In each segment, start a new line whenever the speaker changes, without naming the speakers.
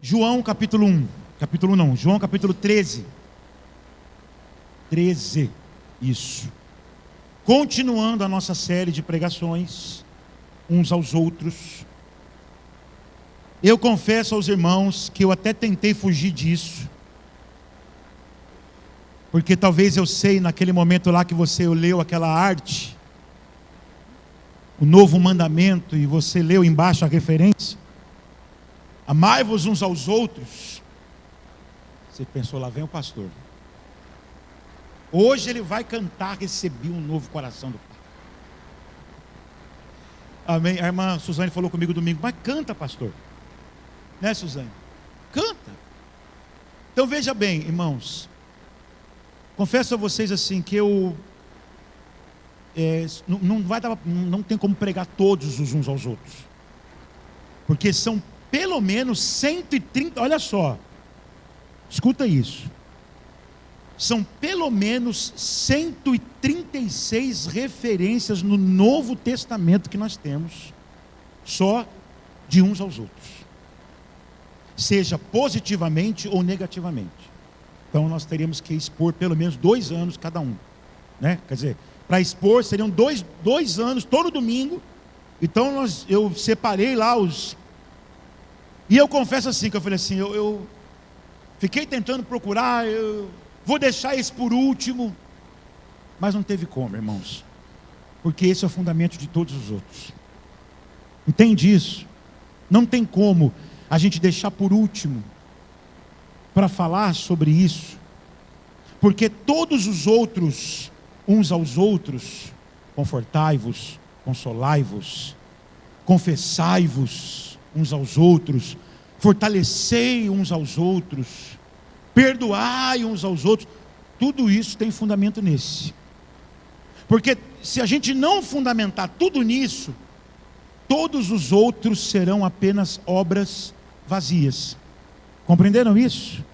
João capítulo 1, capítulo não, João capítulo 13. 13, isso. Continuando a nossa série de pregações, uns aos outros. Eu confesso aos irmãos que eu até tentei fugir disso, porque talvez eu sei naquele momento lá que você leu aquela arte, o novo mandamento, e você leu embaixo a referência, amai-vos uns aos outros. Você pensou, lá vem o pastor. Hoje ele vai cantar, recebi um novo coração do Pai. Amém. A irmã Suzane falou comigo domingo, mas canta, pastor. Né, Suzane? Canta. Então veja bem, irmãos. Confesso a vocês assim que eu não tem como pregar todos os uns aos outros, porque são pelo menos 130, olha só, escuta isso, são pelo menos 136 referências no Novo Testamento que nós temos, só de uns aos outros, seja positivamente ou negativamente. Então nós teríamos que expor pelo menos 2 anos cada um, né? Quer dizer, para expor seriam dois anos todo domingo. Então eu separei lá os. E eu confesso assim, que eu falei assim, eu fiquei tentando procurar, eu vou deixar esse por último, mas não teve como, irmãos, porque esse é o fundamento de todos os outros. Entende isso? Não tem como a gente deixar por último para falar sobre isso, porque todos os outros, uns aos outros, confortai-vos, consolai-vos, confessai-vos uns aos outros, fortalecei uns aos outros, perdoai uns aos outros, tudo isso tem fundamento nesse, porque se a gente não fundamentar tudo nisso, todos os outros serão apenas obras vazias. Compreenderam isso?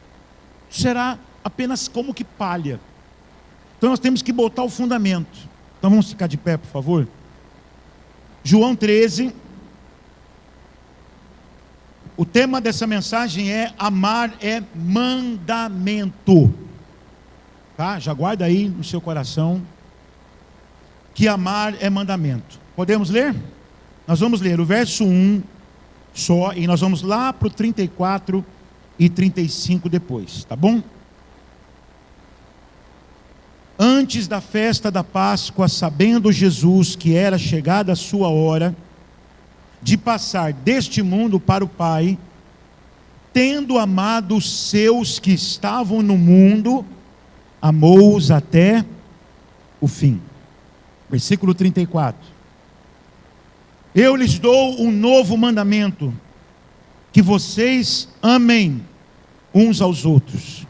Será apenas como que palha. Então nós temos que botar o fundamento. Então vamos ficar de pé, por favor. João 13. O tema dessa mensagem é: amar é mandamento. Tá? Já guarda aí no seu coração que amar é mandamento. Podemos ler? Nós vamos ler o verso 1 só, e nós vamos lá para o 34 e 35 depois, tá bom? Antes da festa da Páscoa, sabendo Jesus que era chegada a sua hora de passar deste mundo para o Pai, tendo amado os seus que estavam no mundo, amou-os até o fim. Versículo 34. Eu lhes dou um novo mandamento, que vocês amem uns aos outros,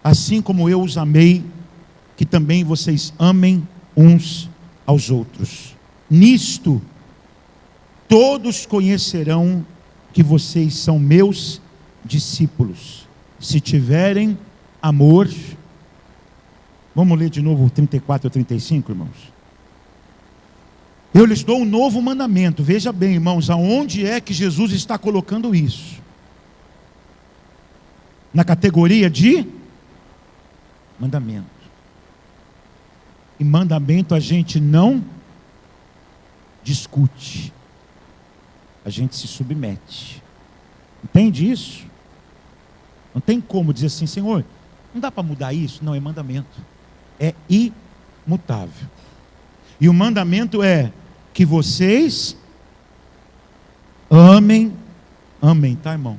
assim como eu os amei, que também vocês amem uns aos outros. Nisto, todos conhecerão que vocês são meus discípulos, se tiverem amor. Vamos ler de novo o 34 e 35, irmãos. Eu lhes dou um novo mandamento. Veja bem, irmãos, aonde é que Jesus está colocando isso? Na categoria de mandamento. E mandamento a gente não discute, a gente se submete. Entende isso? Não tem como dizer assim, Senhor, não dá para mudar isso? Não, é mandamento. É imutável. E o mandamento é que vocês amem, tá, irmão?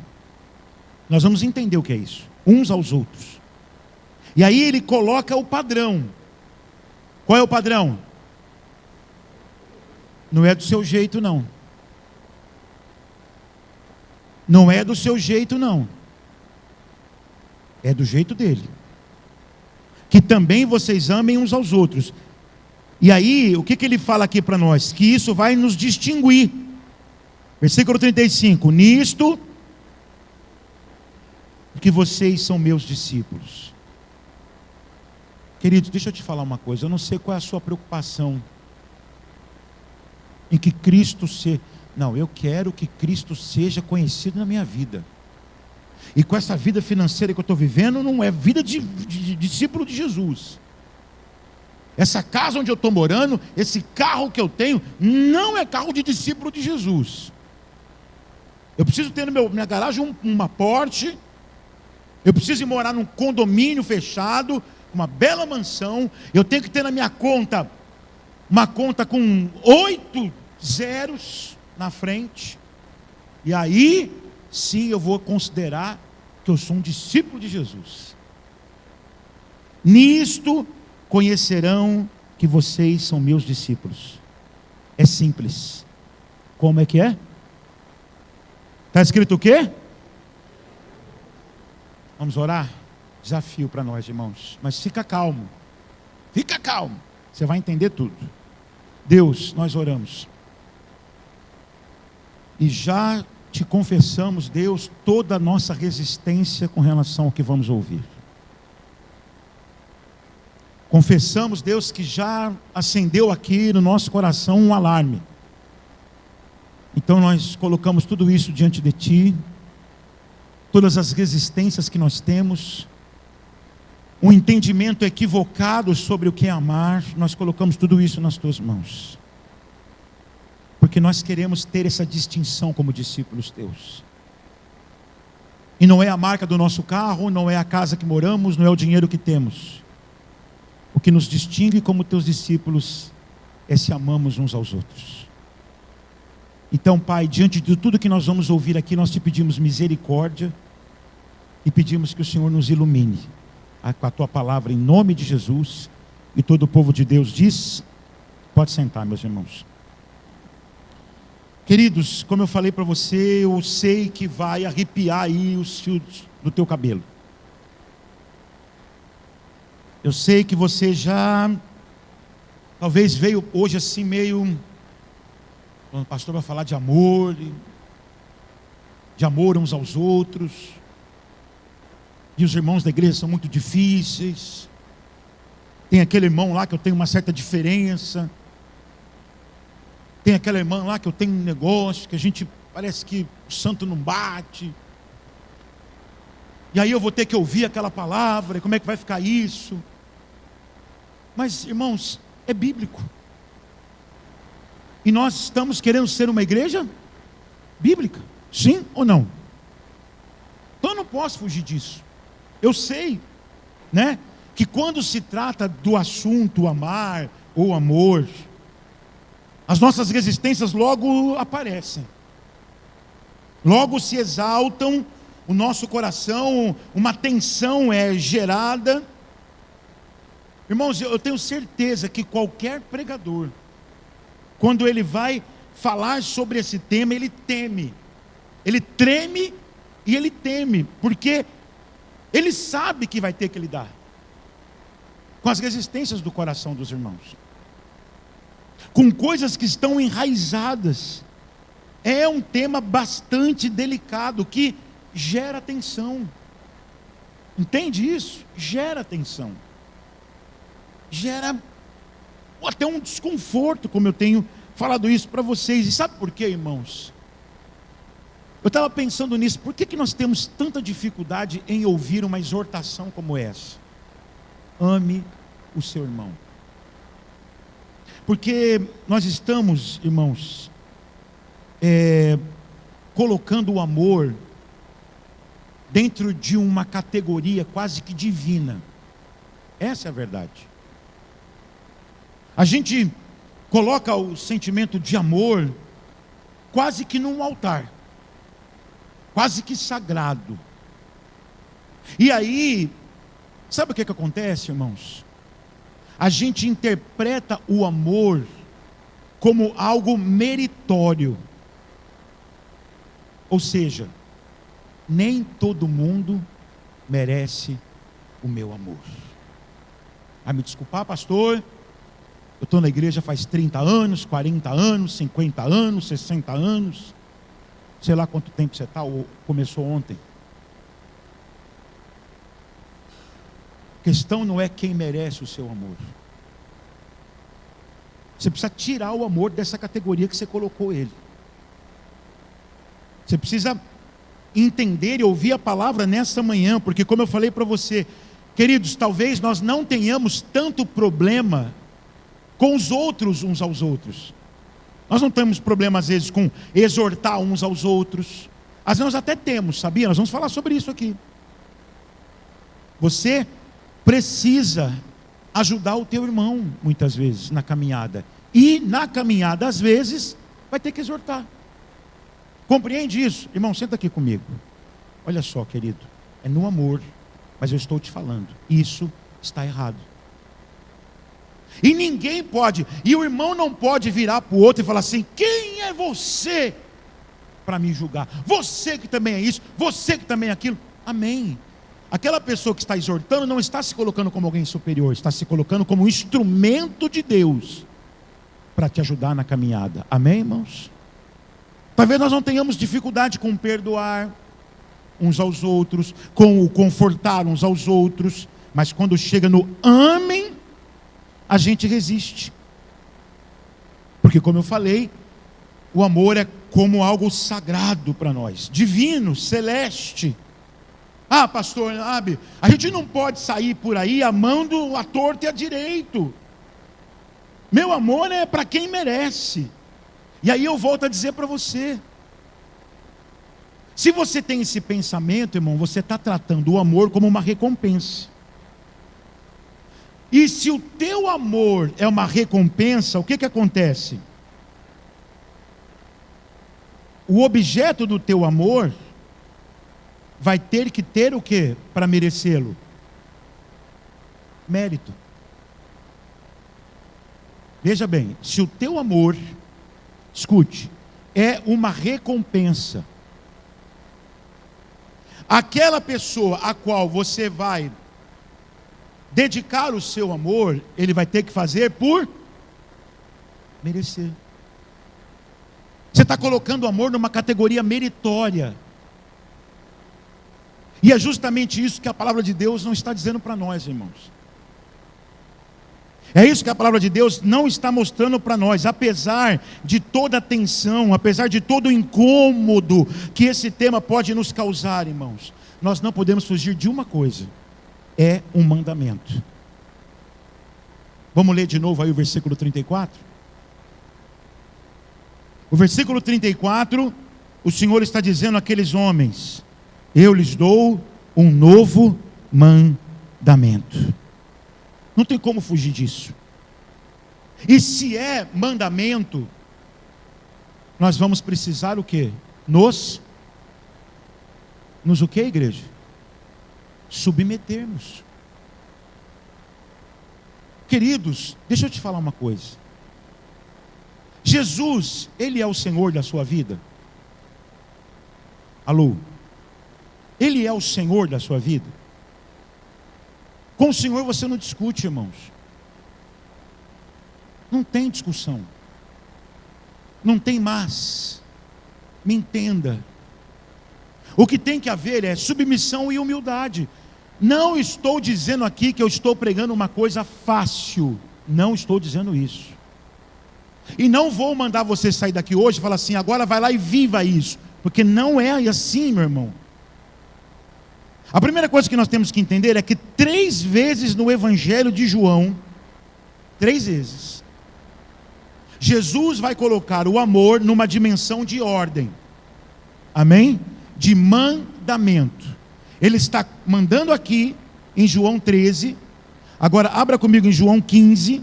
Nós vamos entender o que é isso, uns aos outros. E aí ele coloca o padrão. Qual é o padrão? Não é do seu jeito, não. Não é do seu jeito, não. É do jeito dele. Que também vocês amem uns aos outros. E aí, o que ele fala aqui para nós? Que isso vai nos distinguir. Versículo 35. Nisto, que vocês são meus discípulos. Queridos, deixa eu te falar uma coisa. Eu não sei qual é a sua preocupação em que Cristo seja. Não, eu quero que Cristo seja conhecido na minha vida. E com essa vida financeira que eu estou vivendo, não é vida de discípulo de Jesus. Essa casa onde eu estou morando, esse carro que eu tenho, não é carro de discípulo de Jesus. Eu preciso ter na minha garagem uma Porsche. Eu preciso ir morar num condomínio fechado, uma bela mansão. Eu tenho que ter na minha conta uma conta com 8 zeros na frente. E aí, sim, eu vou considerar que eu sou um discípulo de Jesus. Nisto conhecerão que vocês são meus discípulos. É simples. Como é que é? Está escrito o quê? Vamos orar? Desafio para nós, irmãos. Mas fica calmo. Fica calmo. Você vai entender tudo. Deus, nós oramos. E já te confessamos, Deus, toda a nossa resistência com relação ao que vamos ouvir. Confessamos, Deus, que já acendeu aqui no nosso coração um alarme. Então nós colocamos tudo isso diante de Ti, todas as resistências que nós temos, um entendimento equivocado sobre o que é amar, nós colocamos tudo isso nas Tuas mãos. Porque nós queremos ter essa distinção como discípulos Teus. E não é a marca do nosso carro, não é a casa que moramos, não é o dinheiro que temos. O que nos distingue como Teus discípulos é se amamos uns aos outros. Então, Pai, diante de tudo que nós vamos ouvir aqui, nós Te pedimos misericórdia e pedimos que o Senhor nos ilumine com a Tua palavra em nome de Jesus. E todo o povo de Deus diz: pode sentar, meus irmãos. Queridos, como eu falei para você, eu sei que vai arrepiar aí os fios do teu cabelo. Eu sei que você já, talvez veio hoje assim meio, o pastor vai falar de amor uns aos outros, e os irmãos da igreja são muito difíceis, tem aquele irmão lá que eu tenho uma certa diferença, tem aquela irmã lá que eu tenho um negócio, que a gente parece que o santo não bate, e aí eu vou ter que ouvir aquela palavra, e como é que vai ficar isso? Mas, irmãos, é bíblico. E nós estamos querendo ser uma igreja bíblica, sim ou não? Então eu não posso fugir disso. Eu sei, né, que quando se trata do assunto amar ou amor, as nossas resistências logo aparecem. Logo se exaltam, o nosso coração, uma tensão é gerada. Irmãos, eu tenho certeza que qualquer pregador, quando ele vai falar sobre esse tema, ele teme, ele treme e ele teme, porque ele sabe que vai ter que lidar com as resistências do coração dos irmãos, com coisas que estão enraizadas. É um tema bastante delicado, que gera tensão. Entende isso? Gera tensão. Gera até um desconforto, como eu tenho falado isso para vocês. E sabe por quê, irmãos? Eu estava pensando nisso. Por que nós temos tanta dificuldade em ouvir uma exortação como essa? Ame o seu irmão. Porque nós estamos, irmãos, colocando o amor dentro de uma categoria quase que divina. Essa é a verdade. A gente coloca o sentimento de amor quase que num altar, quase que sagrado. E aí, sabe o que acontece, irmãos? A gente interpreta o amor como algo meritório. Ou seja, nem todo mundo merece o meu amor. Me desculpar, pastor, eu estou na igreja faz 30 anos, 40 anos, 50 anos, 60 anos, sei lá quanto tempo você está, ou começou ontem. A questão não é quem merece o seu amor. Você precisa tirar o amor dessa categoria que você colocou ele. Você precisa entender e ouvir a palavra nessa manhã, porque como eu falei para você, queridos, talvez nós não tenhamos tanto problema com os outros uns aos outros. Nós não temos problema às vezes com exortar uns aos outros. Às vezes nós até temos, sabia? Nós vamos falar sobre isso aqui. Você precisa ajudar o teu irmão, muitas vezes, na caminhada. E na caminhada, às vezes, vai ter que exortar. Compreende isso? Irmão, senta aqui comigo. Olha só, querido, é no amor, mas eu estou te falando, isso está errado. E ninguém pode, e o irmão não pode virar para o outro e falar assim: quem é você para me julgar? Você que também é isso, você que também é aquilo. Amém. Aquela pessoa que está exortando não está se colocando como alguém superior, está se colocando como um instrumento de Deus para te ajudar na caminhada. Amém, irmãos? Talvez nós não tenhamos dificuldade com perdoar uns aos outros, com o confortar uns aos outros, mas quando chega no amém, a gente resiste. Porque, como eu falei, o amor é como algo sagrado para nós, divino, celeste. Ah, pastor, sabe, a gente não pode sair por aí amando a torto e a direito. Meu amor é para quem merece. E aí eu volto a dizer para você, se você tem esse pensamento, irmão, você está tratando o amor como uma recompensa. E se o teu amor é uma recompensa, o que que acontece? O objeto do teu amor vai ter que ter o quê para merecê-lo? Mérito. Veja bem, se o teu amor, escute, é uma recompensa, aquela pessoa a qual você vai dedicar o seu amor, ele vai ter que fazer por merecer. Você está colocando o amor numa categoria meritória. E é justamente isso que a palavra de Deus não está dizendo para nós, irmãos. É isso que a palavra de Deus não está mostrando para nós. Apesar de toda a tensão, apesar de todo o incômodo que esse tema pode nos causar, irmãos, nós não podemos fugir de uma coisa: é um mandamento. Vamos ler de novo aí o versículo 34? O versículo 34, o Senhor está dizendo àqueles homens: eu lhes dou um novo mandamento. Não tem como fugir disso. E se é mandamento, nós vamos precisar o quê? Nos o quê, igreja? Submetermos. Queridos, deixa eu te falar uma coisa. Jesus, Ele é o Senhor da sua vida? Alô? Ele é o Senhor da sua vida? Com o Senhor você não discute, irmãos. Não tem discussão. Não tem mais. Me entenda. O que tem que haver é submissão e humildade. Não estou dizendo aqui que eu estou pregando uma coisa fácil. Não estou dizendo isso. E não vou mandar você sair daqui hoje e falar assim: agora vai lá e viva isso. Porque não é assim, meu irmão. A primeira coisa que nós temos que entender é que 3 vezes no Evangelho de João, 3 vezes, Jesus vai colocar o amor numa dimensão de ordem. Amém? De mandamento. Ele está mandando aqui em João 13. Agora abra comigo em João 15.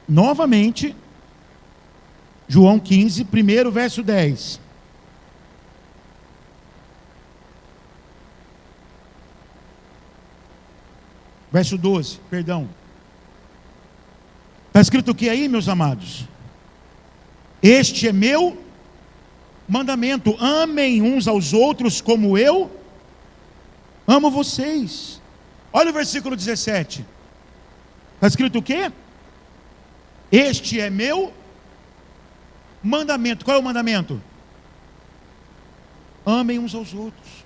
Novamente, João 15, primeiro verso 10. Verso 12, perdão. Está escrito o que aí, meus amados? Este é meu mandamento: amem uns aos outros como eu amo vocês. Olha o versículo 17. Está escrito o quê? Este é meu mandamento. Qual é o mandamento? Amem uns aos outros.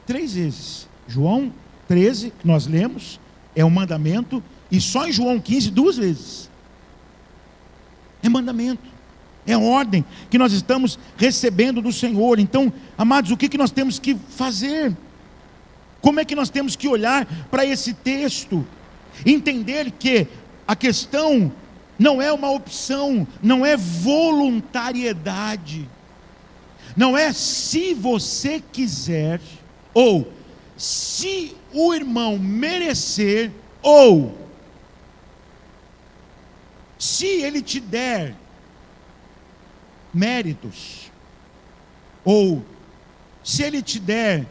3 vezes. João 13, que nós lemos, é um mandamento E só em João 15, 2 vezes. É mandamento, é ordem que nós estamos recebendo do Senhor. Então, amados, o que nós temos que fazer? Como é que nós temos que olhar para esse texto? Entender que a questão não é uma opção, não é voluntariedade, não é se você quiser, ou se o irmão merecer, ou se ele te der méritos, ou se ele te der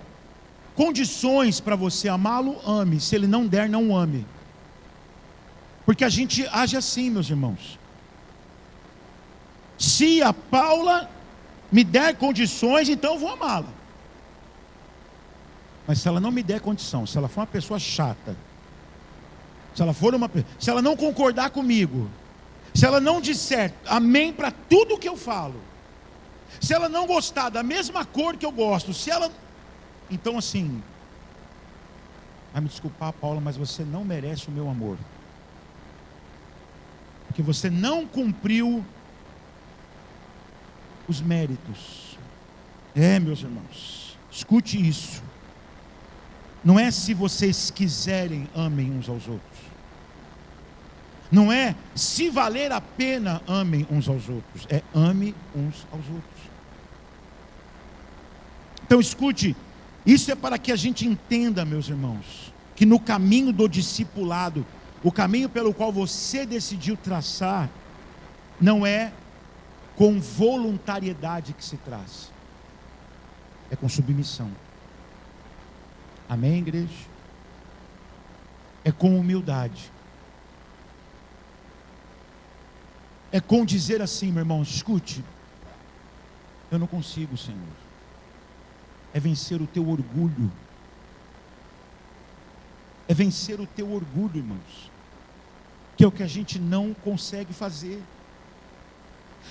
condições para você amá-lo, ame. Se ele não der, não ame. Porque a gente age assim, meus irmãos. Se a Paula me der condições, então eu vou amá-la. Mas se ela não me der condição, se ela for uma pessoa chata, se ela não concordar comigo, se ela não disser amém para tudo que eu falo, se ela não gostar da mesma cor que eu gosto, se ela... Então assim, vai me desculpar, Paula, mas você não merece o meu amor. Porque você não cumpriu os méritos. Meus irmãos, escute isso. Não é se vocês quiserem, amem uns aos outros. Não é se valer a pena, amem uns aos outros. É ame uns aos outros. Então escute, isso é para que a gente entenda, meus irmãos, que no caminho do discipulado, o caminho pelo qual você decidiu traçar, não é com voluntariedade que se traz, é com submissão. Amém, igreja? É com humildade. É com dizer assim, meu irmão, escute, eu não consigo, Senhor. É vencer o teu orgulho. É vencer o teu orgulho, irmãos, que é o que a gente não consegue fazer.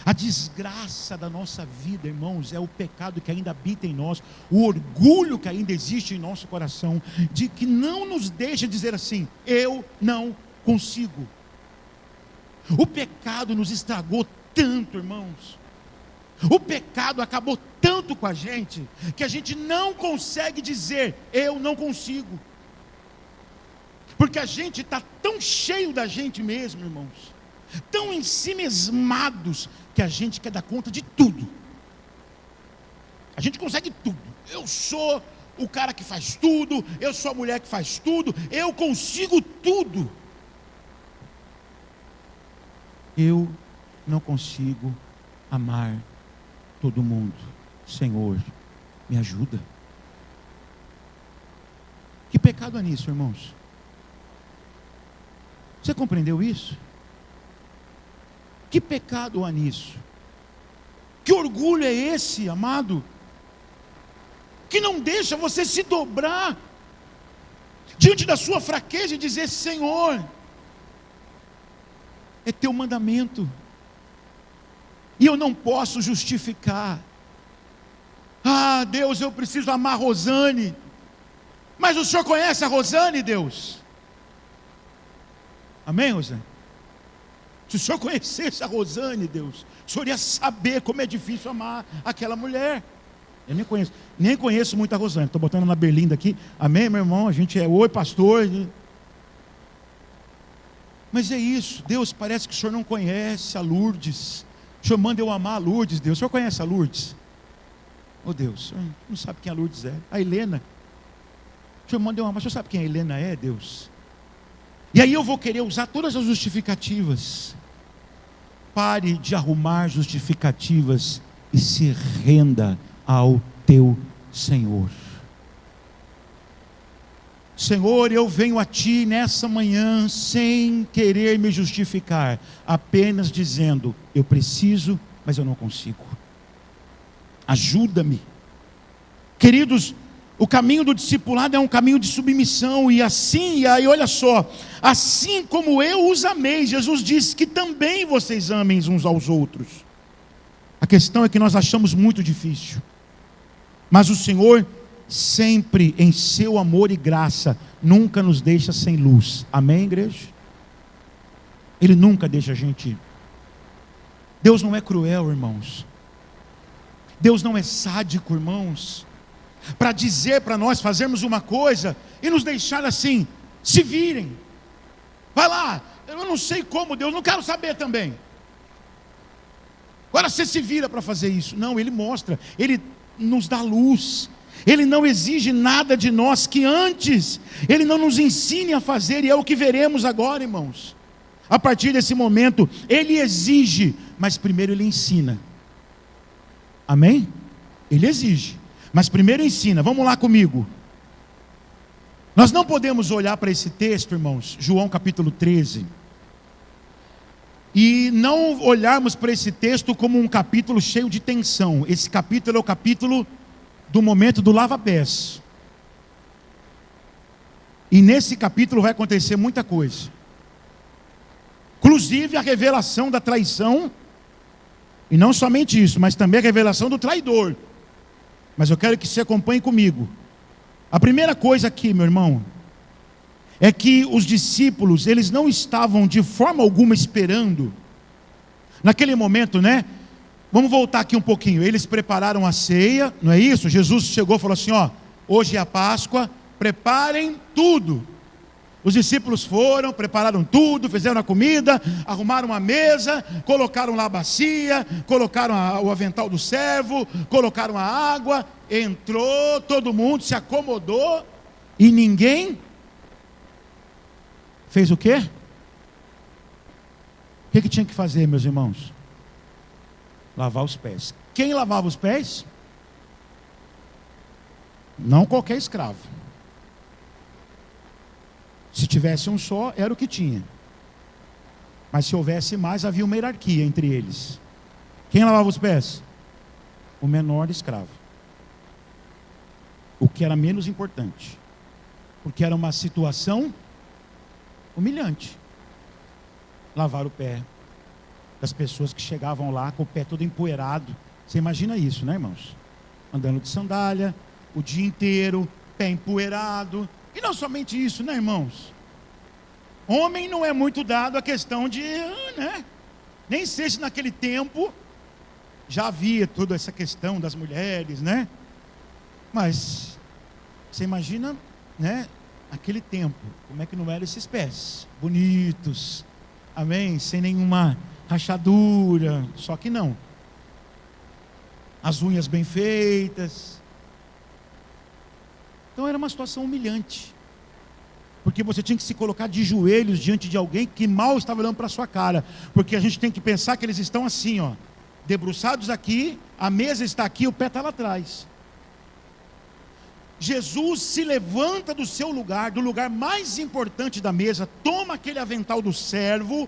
A desgraça da nossa vida, irmãos, é o pecado que ainda habita em nós, o orgulho que ainda existe em nosso coração, de que não nos deixa dizer assim, eu não consigo. O pecado nos estragou tanto, irmãos. O pecado acabou tanto com a gente, que a gente não consegue dizer, eu não consigo. Porque a gente está tão cheio da gente mesmo, irmãos, tão ensimesmados, que a gente quer dar conta de tudo. A gente consegue tudo. Eu sou o cara que faz tudo, eu sou a mulher que faz tudo, eu consigo tudo. Eu não consigo amar todo mundo. Senhor, me ajuda. Que pecado é nisso, irmãos? Você compreendeu isso? Que pecado há nisso? Que orgulho é esse, amado? Que não deixa você se dobrar diante da sua fraqueza e dizer, Senhor, é teu mandamento, e eu não posso justificar. Ah, Deus, eu preciso amar Rosane, mas o Senhor conhece a Rosane, Deus? Amém, Rosane? Se o Senhor conhecesse a Rosane, Deus, o Senhor ia saber como é difícil amar aquela mulher. Eu nem conheço muito a Rosane, estou botando na berlinda aqui. Amém, meu irmão? A gente é, oi pastor. Mas é isso, Deus, parece que o Senhor não conhece a Lourdes. O Senhor manda eu amar a Lourdes, Deus. O Senhor conhece a Lourdes? Oh Deus, o Senhor não sabe quem a Lourdes é. A Helena. O Senhor manda eu amar, o Senhor sabe quem a Helena é, Deus? E aí eu vou querer usar todas as justificativas. Pare de arrumar justificativas e se renda ao teu Senhor. Senhor, eu venho a Ti nessa manhã sem querer me justificar, apenas dizendo, eu preciso, mas eu não consigo. Ajuda-me. Queridos, o caminho do discipulado é um caminho de submissão, e aí olha só, assim como eu os amei, Jesus disse que também vocês amem uns aos outros. A questão é que nós achamos muito difícil, mas o Senhor sempre em seu amor e graça nunca nos deixa sem luz. Amém, igreja? Ele nunca deixa a gente ir. Deus não é cruel, irmãos. Deus não é sádico, irmãos, para dizer para nós fazermos uma coisa e nos deixar assim, se virem. Vai lá, eu não sei como, Deus, não quero saber também. Agora você se vira para fazer isso. Não, Ele mostra, Ele nos dá luz. Ele não exige nada de nós que antes Ele não nos ensine a fazer, e é o que veremos agora, irmãos. A partir desse momento, Ele exige, mas primeiro Ele ensina. Amém? Ele exige, mas primeiro ensina. Vamos lá comigo. Nós não podemos olhar para esse texto, irmãos, João capítulo 13, e não olharmos para esse texto como um capítulo cheio de tensão. Esse capítulo é o capítulo do momento do lava-pés. E nesse capítulo vai acontecer muita coisa. Inclusive a revelação da traição. E não somente isso, mas também a revelação do traidor. Mas eu quero que você acompanhe comigo. A primeira coisa aqui, meu irmão, é que os discípulos, eles não estavam de forma alguma esperando. Naquele momento, né? Vamos voltar aqui um pouquinho. Eles prepararam a ceia, não é isso? Jesus chegou e falou assim, ó, hoje é a Páscoa, preparem tudo. Os discípulos foram, prepararam tudo, fizeram a comida, arrumaram a mesa, colocaram lá a bacia, colocaram o avental do servo, colocaram a água, entrou, todo mundo se acomodou e ninguém fez o quê? O que tinha que fazer, meus irmãos? Lavar os pés. Quem lavava os pés? Não qualquer escravo. Se tivesse um só, era o que tinha. Mas se houvesse mais, havia uma hierarquia entre eles. Quem lavava os pés? O menor escravo. O que era menos importante. Porque era uma situação humilhante. Lavar o pé das pessoas que chegavam lá com o pé todo empoeirado. Você imagina isso, né, irmãos? Andando de sandália, o dia inteiro, pé empoeirado. E não somente isso, né, irmãos? Homem não é muito dado a questão de, né? Nem sei se naquele tempo já havia toda essa questão das mulheres, né? Mas você imagina, né? Aquele tempo, como é que não eram esses pés bonitos, amém? Sem nenhuma rachadura, só que não. As unhas bem feitas. Então era uma situação humilhante, porque você tinha que se colocar de joelhos diante de alguém que mal estava olhando para a sua cara, porque a gente tem que pensar que eles estão assim, ó, debruçados aqui, a mesa está aqui, o pé está lá atrás. Jesus se levanta do seu lugar, do lugar mais importante da mesa, toma aquele avental do servo,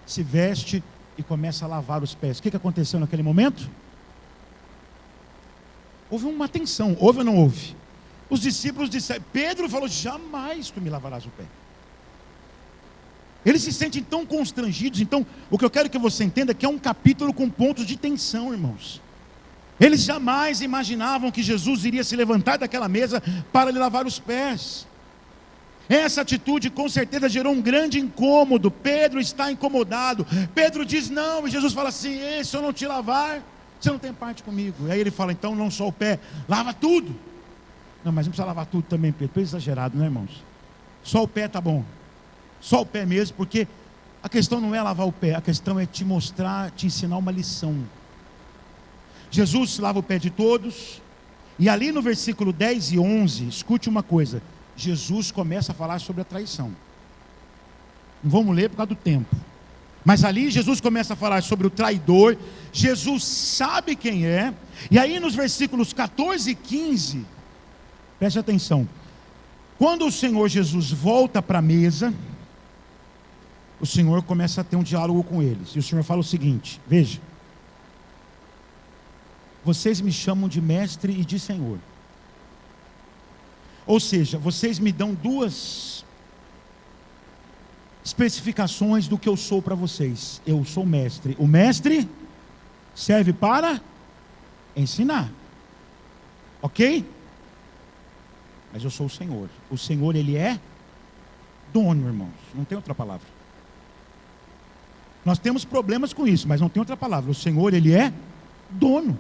se veste e começa a lavar os pés. O que aconteceu naquele momento? Houve uma tensão, houve ou não houve? Os discípulos disseram, Pedro falou, jamais tu me lavarás o pé. Eles se sentem tão constrangidos. Então, o que eu quero que você entenda é que é um capítulo com pontos de tensão, irmãos. Eles jamais imaginavam que Jesus iria se levantar daquela mesa para lhe lavar os pés. Essa atitude com certeza gerou um grande incômodo. Pedro está incomodado. Pedro diz não, e Jesus fala assim, se eu não te lavar, você não tem parte comigo. E aí ele fala, então não só o pé, lava tudo. Não, mas não precisa lavar tudo também, Pedro. É exagerado, né, irmãos? Só o pé tá bom. Só o pé mesmo, porque a questão não é lavar o pé, a questão é te mostrar, te ensinar uma lição. Jesus lava o pé de todos, e ali no versículo 10 e 11, escute uma coisa, Jesus começa a falar sobre a traição. Não vamos ler por causa do tempo, mas ali Jesus começa a falar sobre o traidor. Jesus sabe quem é, e aí nos versículos 14 e 15, preste atenção, quando o Senhor Jesus volta para a mesa, o Senhor começa a ter um diálogo com eles, e o Senhor fala o seguinte, veja, vocês me chamam de mestre e de Senhor, ou seja, vocês me dão duas especificações do que eu sou para vocês. Eu sou mestre, o mestre serve para ensinar, ok? Mas eu sou o Senhor ele é dono, irmãos, não tem outra palavra. Nós temos problemas com isso, mas não tem outra palavra. O Senhor, Ele é dono.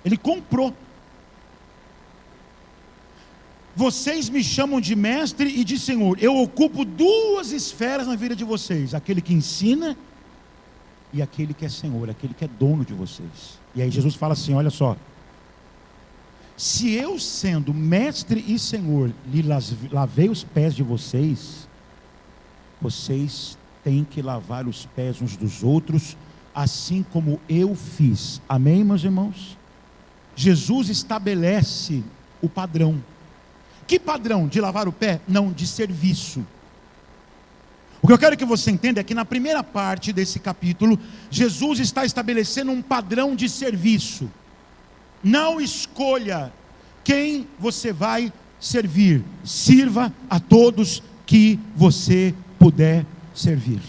Ele comprou. Vocês me chamam de mestre e de Senhor. Eu ocupo duas esferas na vida de vocês: aquele que ensina e aquele que é Senhor, aquele que é dono de vocês. E aí Jesus fala assim: olha só, se eu, sendo mestre e Senhor, lhe lavei os pés de vocês, vocês têm que lavar os pés uns dos outros, assim como eu fiz. Amém, meus irmãos? Jesus estabelece o padrão. Que padrão? De lavar o pé? Não, de serviço. O que eu quero que você entenda é que na primeira parte desse capítulo, Jesus está estabelecendo um padrão de serviço. Não escolha quem você vai servir, sirva a todos que você puder servir.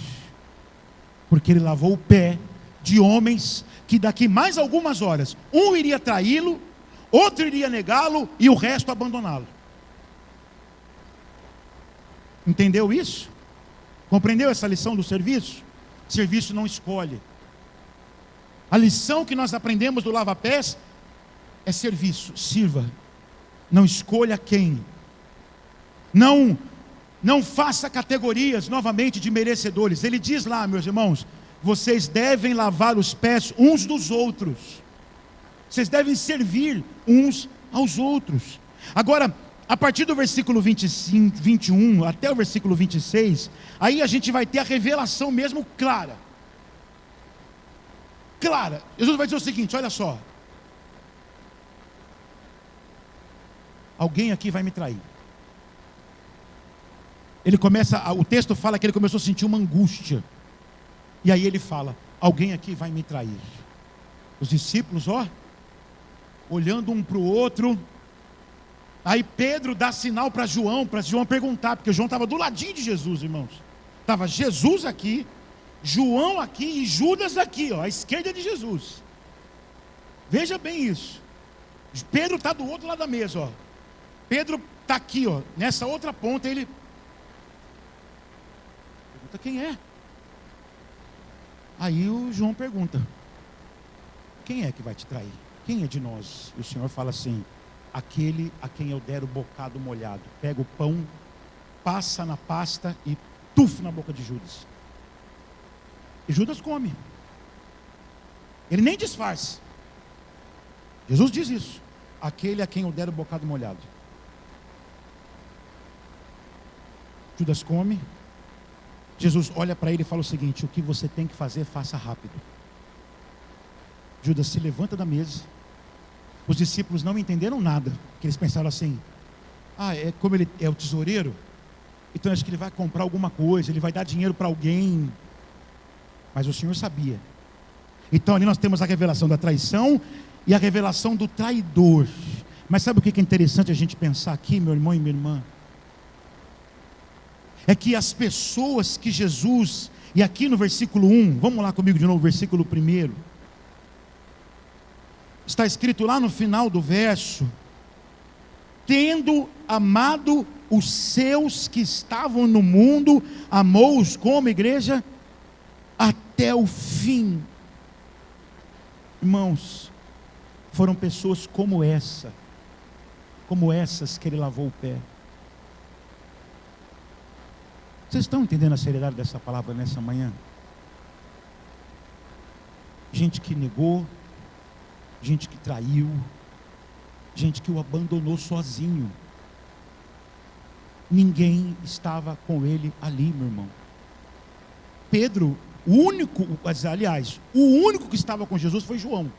Porque ele lavou o pé de homens que daqui mais algumas horas, um iria traí-lo, outro iria negá-lo e o resto abandoná-lo. Entendeu isso? Compreendeu essa lição do serviço? Serviço não escolhe. A lição que nós aprendemos do lava-pés é serviço, sirva. Não escolha quem. Não faça categorias novamente de merecedores. Ele diz lá, meus irmãos, vocês devem lavar os pés uns dos outros. Vocês devem servir uns aos outros. Agora, a partir do versículo 25, 21 até o versículo 26, aí a gente vai ter a revelação mesmo clara. Clara. Jesus vai dizer o seguinte: olha só. Alguém aqui vai me trair. Ele começa, o texto fala que ele começou a sentir uma angústia. E aí ele fala: alguém aqui vai me trair. Os discípulos, olhando um para o outro. Aí Pedro dá sinal para João perguntar, porque João estava do ladinho de Jesus, irmãos. Estava Jesus aqui, João aqui e Judas aqui, à esquerda de Jesus. Veja bem isso. Pedro está do outro lado da mesa, Pedro está aqui, nessa outra ponta. Ele pergunta: quem é? Aí o João pergunta: quem é que vai te trair? Quem é de nós? E o Senhor fala assim: aquele a quem eu der o bocado molhado. Pega o pão, passa na pasta e tuf na boca de Judas. E Judas come. Ele nem disfarça. Jesus diz isso: aquele a quem eu der o bocado molhado. Judas come. Jesus olha para ele e fala o seguinte: o que você tem que fazer, faça rápido. Judas se levanta da mesa. Os discípulos não entenderam nada, porque eles pensaram assim: como ele é o tesoureiro, então acho que ele vai comprar alguma coisa, ele vai dar dinheiro para alguém. Mas o Senhor sabia. Então ali nós temos a revelação da traição e a revelação do traidor. Mas sabe o que é interessante a gente pensar aqui, meu irmão e minha irmã? É que as pessoas que Jesus, e aqui no versículo 1, vamos lá comigo de novo, versículo 1. Está escrito lá no final do verso: tendo amado os seus que estavam no mundo, amou-os como igreja até o fim. Irmãos, foram pessoas como essas que ele lavou o pé. Vocês estão entendendo a seriedade dessa palavra nessa manhã? Gente que negou, gente que traiu, gente que o abandonou sozinho. Ninguém estava com ele ali, meu irmão. Pedro, o único que estava com Jesus foi João.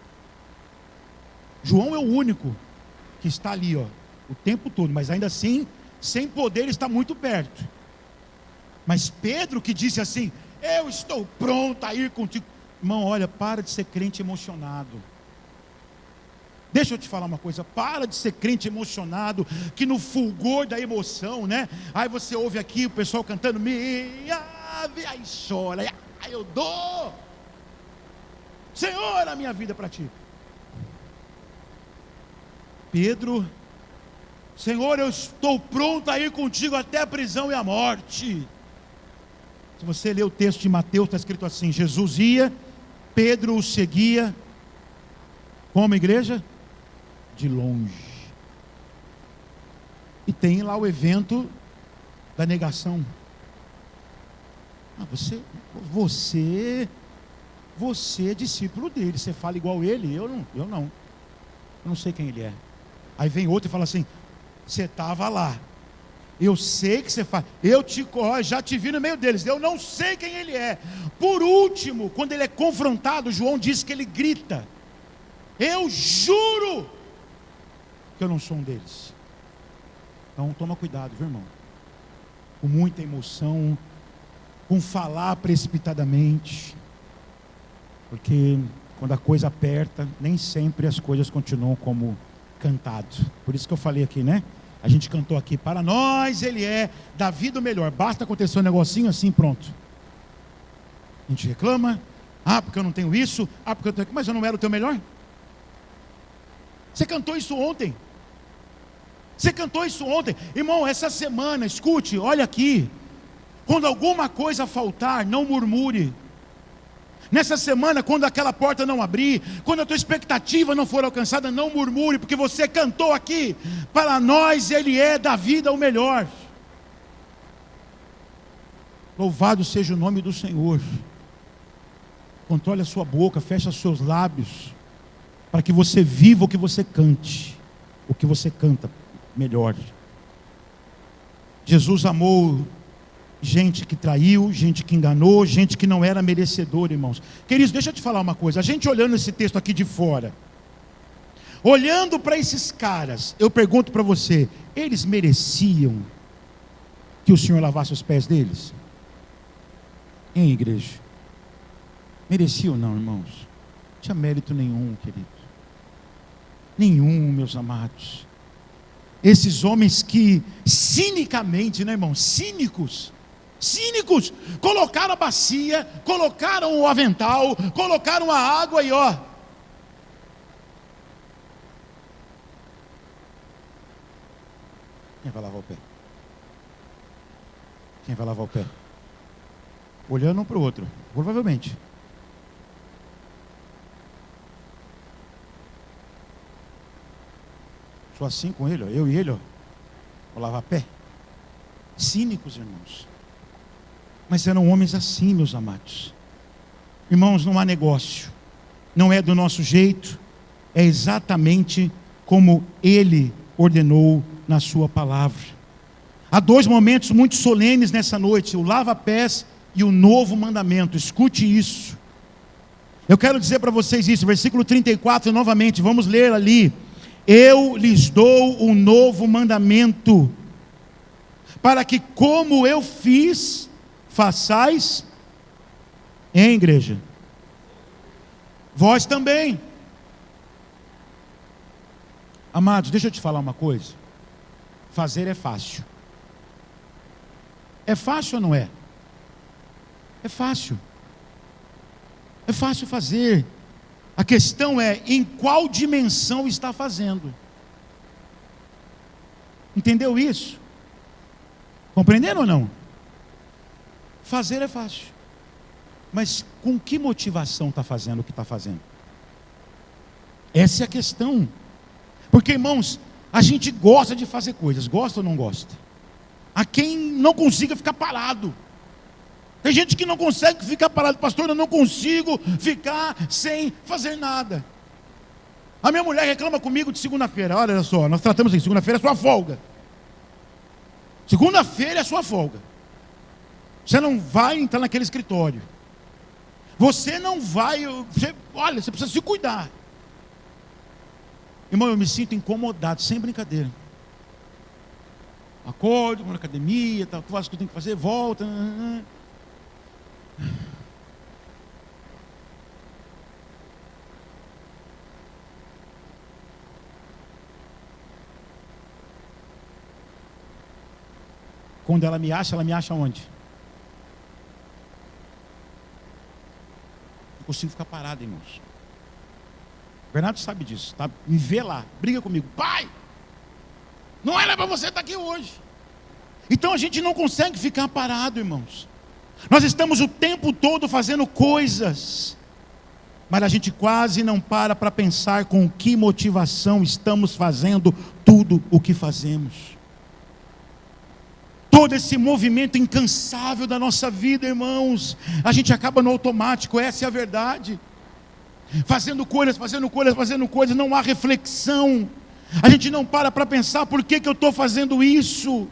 João é o único que está ali, o tempo todo, mas ainda assim, sem poder estar muito perto. Mas Pedro, que disse assim: eu estou pronto a ir contigo. Irmão, olha, para de ser crente emocionado. Deixa eu te falar uma coisa: para de ser crente emocionado, que no fulgor da emoção, aí você ouve aqui o pessoal cantando aí chora, aí eu dou, Senhor, a minha vida para ti. Pedro: Senhor, eu estou pronto a ir contigo até a prisão e a morte. Se você ler o texto de Mateus, está escrito assim: Jesus ia, Pedro o seguia, como igreja? De longe. E tem lá o evento da negação. Você é discípulo dele, você fala igual ele, eu não sei quem ele é. Aí vem outro e fala assim: você estava lá, eu sei que você faz, já te vi no meio deles, eu não sei quem ele é. Por último, quando ele é confrontado, João diz que ele grita: eu juro que eu não sou um deles. Então toma cuidado, viu, irmão? Com muita emoção, com falar precipitadamente, porque quando a coisa aperta, nem sempre as coisas continuam como cantado. Por isso que eu falei aqui, né? A gente cantou aqui: para nós ele é da vida o melhor. Basta acontecer um negocinho assim, pronto. A gente reclama: porque eu não tenho isso, porque eu tenho... Mas eu não era o teu melhor? Você cantou isso ontem. Irmão, essa semana, escute, olha aqui. Quando alguma coisa faltar, não murmure. Nessa semana, quando aquela porta não abrir, quando a tua expectativa não for alcançada, não murmure, porque você cantou aqui: para nós ele é da vida o melhor. Louvado seja o nome do Senhor. Controle a sua boca, feche os seus lábios, para que você viva o que você cante, o que você canta melhor. Jesus amou gente que traiu, gente que enganou, gente que não era merecedora, irmãos. Queridos, deixa eu te falar uma coisa. A gente olhando esse texto aqui de fora, olhando para esses caras, eu pergunto para você: eles mereciam que o Senhor lavasse os pés deles? Em igreja? Mereciam não, irmãos? Não tinha mérito nenhum, querido. Nenhum, meus amados. Esses homens que cinicamente, né, irmão? Cínicos, colocaram a bacia, colocaram o avental, colocaram a água e ó. Quem vai lavar o pé? Quem vai lavar o pé? Olhando um para o outro, provavelmente. Sou assim com ele, ó. Eu e ele, ó. Vou lavar pé. Cínicos, irmãos. Mas eram homens assim, meus amados. Irmãos, não há negócio. Não é do nosso jeito. É exatamente como ele ordenou na sua palavra. Há dois momentos muito solenes nessa noite: o lava-pés e o novo mandamento. Escute isso. Eu quero dizer para vocês isso, versículo 34 novamente, vamos ler ali: eu lhes dou um novo mandamento, para que como eu fiz, façais, em igreja, vós também. Amados, deixa eu te falar uma coisa. Fazer é fácil. É fácil ou não é? É fácil. É fácil fazer. A questão é em qual dimensão está fazendo. Entendeu isso? Compreenderam ou não? Fazer é fácil. Mas com que motivação está fazendo o que está fazendo? Essa é a questão. Porque, irmãos, a gente gosta de fazer coisas. Gosta ou não gosta? Há quem não consiga ficar parado. Tem gente que não consegue ficar parado. Pastor, eu não consigo ficar sem fazer nada. A minha mulher reclama comigo de segunda-feira. Olha só, nós tratamos assim: segunda-feira é sua folga. Segunda-feira é sua folga. Você não vai entrar naquele escritório. Você não vai... olha, você precisa se cuidar. Irmão, eu me sinto incomodado, sem brincadeira. Acordo, vou na academia, tal, faço o que eu tenho que fazer, volta. Quando ela me acha onde? Não consigo ficar parado, irmãos. O Bernardo sabe disso, tá? Me vê lá, briga comigo: pai, não era para você estar aqui hoje. Então a gente não consegue ficar parado, irmãos. Nós estamos o tempo todo fazendo coisas, mas a gente quase não para pensar com que motivação estamos fazendo tudo o que fazemos. Todo esse movimento incansável da nossa vida, irmãos, a gente acaba no automático, essa é a verdade. Fazendo coisas, não há reflexão. A gente não para pensar por que eu estou fazendo isso.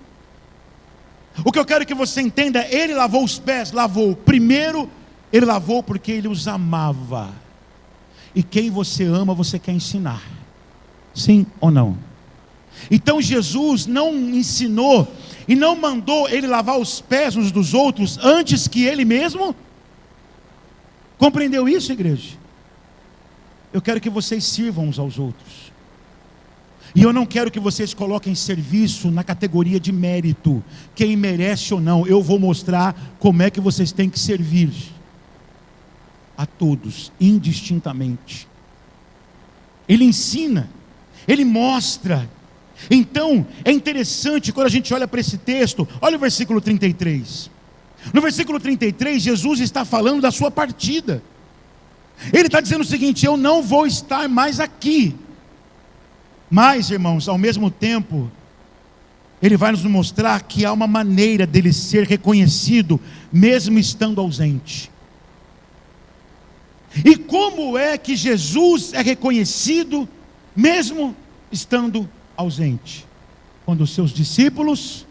O que eu quero que você entenda, ele lavou os pés, lavou. Primeiro, ele lavou porque ele os amava. E quem você ama, você quer ensinar. Sim ou não? Então Jesus não ensinou e não mandou ele lavar os pés uns dos outros antes que ele mesmo. Compreendeu isso, igreja? Eu quero que vocês sirvam uns aos outros. E eu não quero que vocês coloquem serviço na categoria de mérito, quem merece ou não. Eu vou mostrar como é que vocês têm que servir a todos, indistintamente. Ele ensina, ele mostra. Então, é interessante quando a gente olha para esse texto, olha o versículo 33. No versículo 33, Jesus está falando da sua partida. Ele está dizendo o seguinte: eu não vou estar mais aqui. Mas, irmãos, ao mesmo tempo, ele vai nos mostrar que há uma maneira dele ser reconhecido, mesmo estando ausente. E como é que Jesus é reconhecido, mesmo estando ausente? Quando os seus discípulos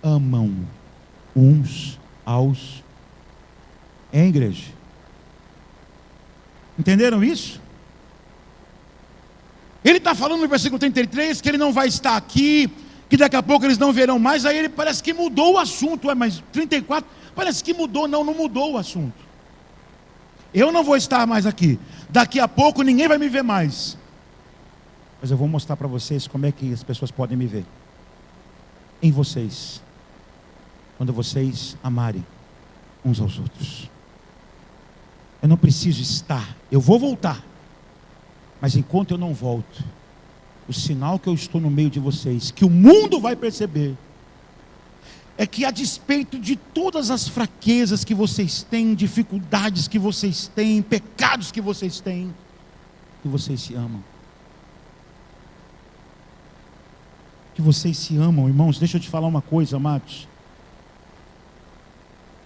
amam uns aos. Igreja? Entenderam isso? Ele está falando no versículo 33 que ele não vai estar aqui, que daqui a pouco eles não verão mais. Aí ele parece que mudou o assunto. Mas 34 parece que mudou. Não mudou o assunto. Eu não vou estar mais aqui. Daqui a pouco ninguém vai me ver mais. Mas eu vou mostrar para vocês como é que as pessoas podem me ver. Em vocês. Quando vocês amarem uns aos outros. Eu não preciso estar. Eu vou voltar. Mas enquanto eu não volto, o sinal que eu estou no meio de vocês, que o mundo vai perceber, é que a despeito de todas as fraquezas que vocês têm, dificuldades que vocês têm, pecados que vocês têm, que vocês se amam. Que vocês se amam, irmãos. Deixa eu te falar uma coisa, amados.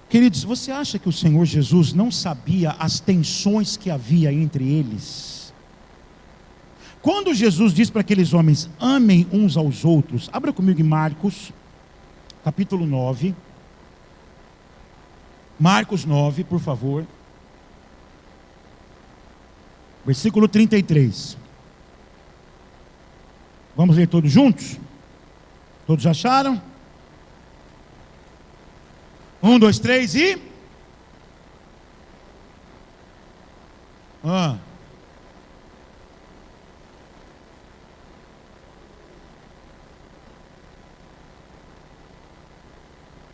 Queridos, você acha que o Senhor Jesus não sabia as tensões que havia entre eles? Quando Jesus diz para aqueles homens, amem uns aos outros, abra comigo em Marcos, capítulo 9. Marcos 9, por favor. Versículo 33. Vamos ler todos juntos? Todos acharam? 1, 2, 3 e...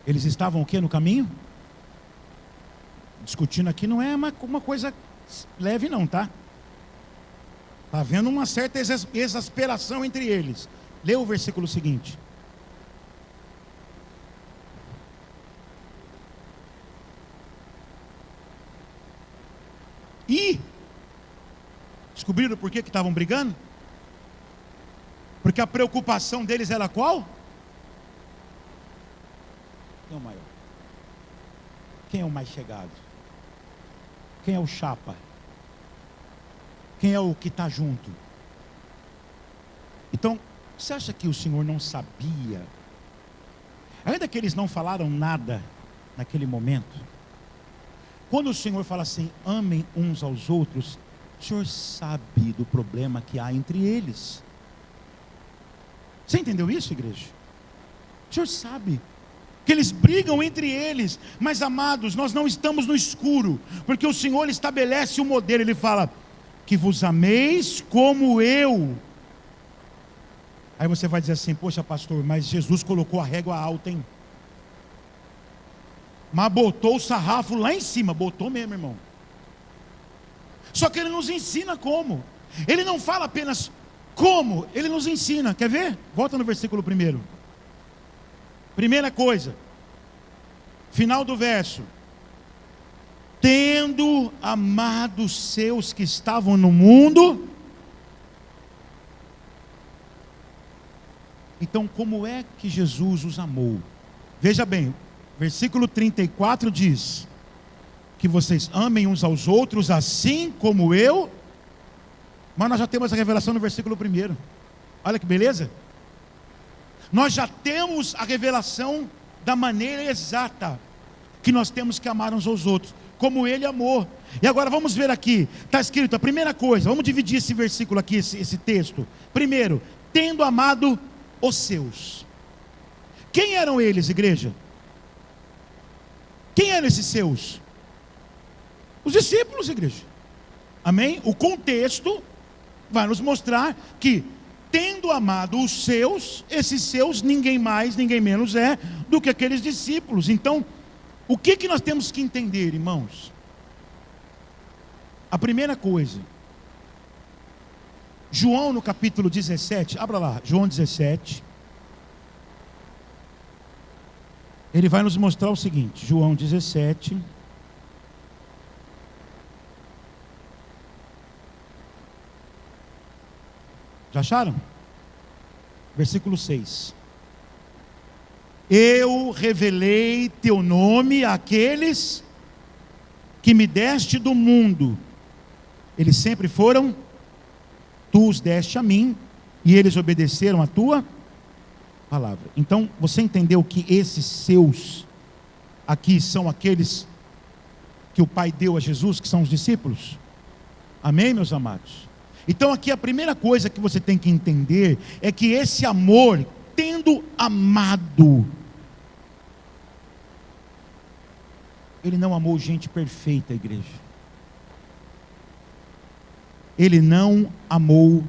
Eles estavam o que no caminho? Discutindo aqui não é uma coisa leve não, tá? Está havendo uma certa exasperação entre eles. Lê o versículo seguinte. E descobriram por que estavam brigando? Porque a preocupação deles era qual? Quem é o maior? Quem é o mais chegado? Quem é o chapa? Quem é o que está junto? Então, você acha que o Senhor não sabia? Ainda que eles não falaram nada naquele momento, quando o Senhor fala assim, amem uns aos outros, o Senhor sabe do problema que há entre eles. Você entendeu isso, igreja? O Senhor sabe que eles brigam entre eles. Mas, amados, nós não estamos no escuro, porque o Senhor estabelece o modelo. Ele fala, que vos ameis como eu. Aí você vai dizer assim, poxa pastor, mas Jesus colocou a régua alta, hein? Mas botou o sarrafo lá em cima. Botou mesmo, irmão. Só que ele nos ensina como. Ele não fala apenas como, ele nos ensina. Quer ver? Volta no versículo 1. Primeira coisa, Final do verso. Tendo amado os seus que estavam no mundo. Então, como é que Jesus os amou? Veja bem, versículo 34 diz: que vocês amem uns aos outros assim como eu. Mas nós já temos a revelação no versículo 1. Olha que beleza. Nós já temos a revelação da maneira exata que nós temos que amar uns aos outros, como Ele amou. E agora vamos ver aqui, está escrito a primeira coisa, vamos dividir esse versículo aqui, esse texto. Primeiro, tendo amado os seus. Quem eram eles, igreja? Quem eram esses seus? Os discípulos, igreja. Amém? O contexto vai nos mostrar que, tendo amado os seus, esses seus, ninguém mais, ninguém menos é do que aqueles discípulos. Então, o que nós temos que entender, irmãos? A primeira coisa, João no capítulo 17, abra lá, João 17. Ele vai nos mostrar o seguinte, João 17. Já acharam? Versículo 6. Eu revelei teu nome àqueles que me deste do mundo. Eles sempre foram, tu os deste a mim, e eles obedeceram a tua palavra. Então, você entendeu que esses seus aqui são aqueles que o Pai deu a Jesus, que são os discípulos? Amém, meus amados? Então aqui a primeira coisa que você tem que entender é que esse amor, tendo amado, Ele não amou gente perfeita, igreja. Ele não amou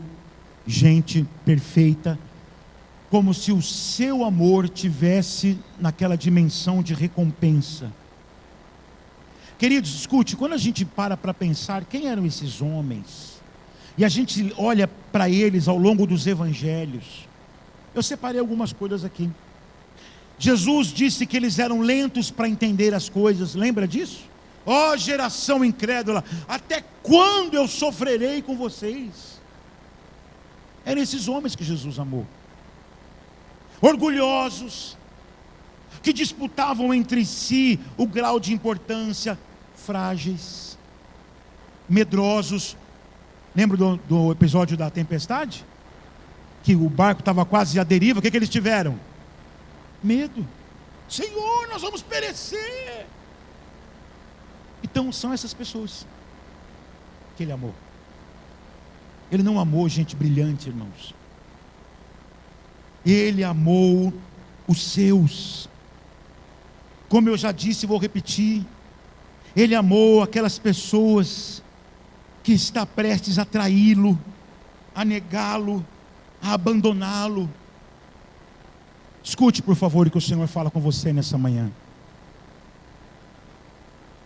gente perfeita, como se o seu amor tivesse naquela dimensão de recompensa. Queridos, escute, quando a gente para pensar quem eram esses homens, e a gente olha para eles ao longo dos evangelhos, eu separei algumas coisas aqui. Jesus disse que eles eram lentos para entender as coisas, lembra disso? Ó geração incrédula, até quando eu sofrerei com vocês? Eram esses homens que Jesus amou. Orgulhosos, que disputavam entre si o grau de importância, frágeis, medrosos. Lembra do episódio da tempestade? Que o barco estava quase à deriva, o que eles tiveram? Medo. Senhor, nós vamos perecer. Então são essas pessoas que Ele amou. Ele não amou gente brilhante, irmãos. Ele amou os seus. Como eu já disse e vou repetir, Ele amou aquelas pessoas que está prestes a traí-lo, a negá-lo, a abandoná-lo. Escute, por favor, o que o Senhor fala com você nessa manhã.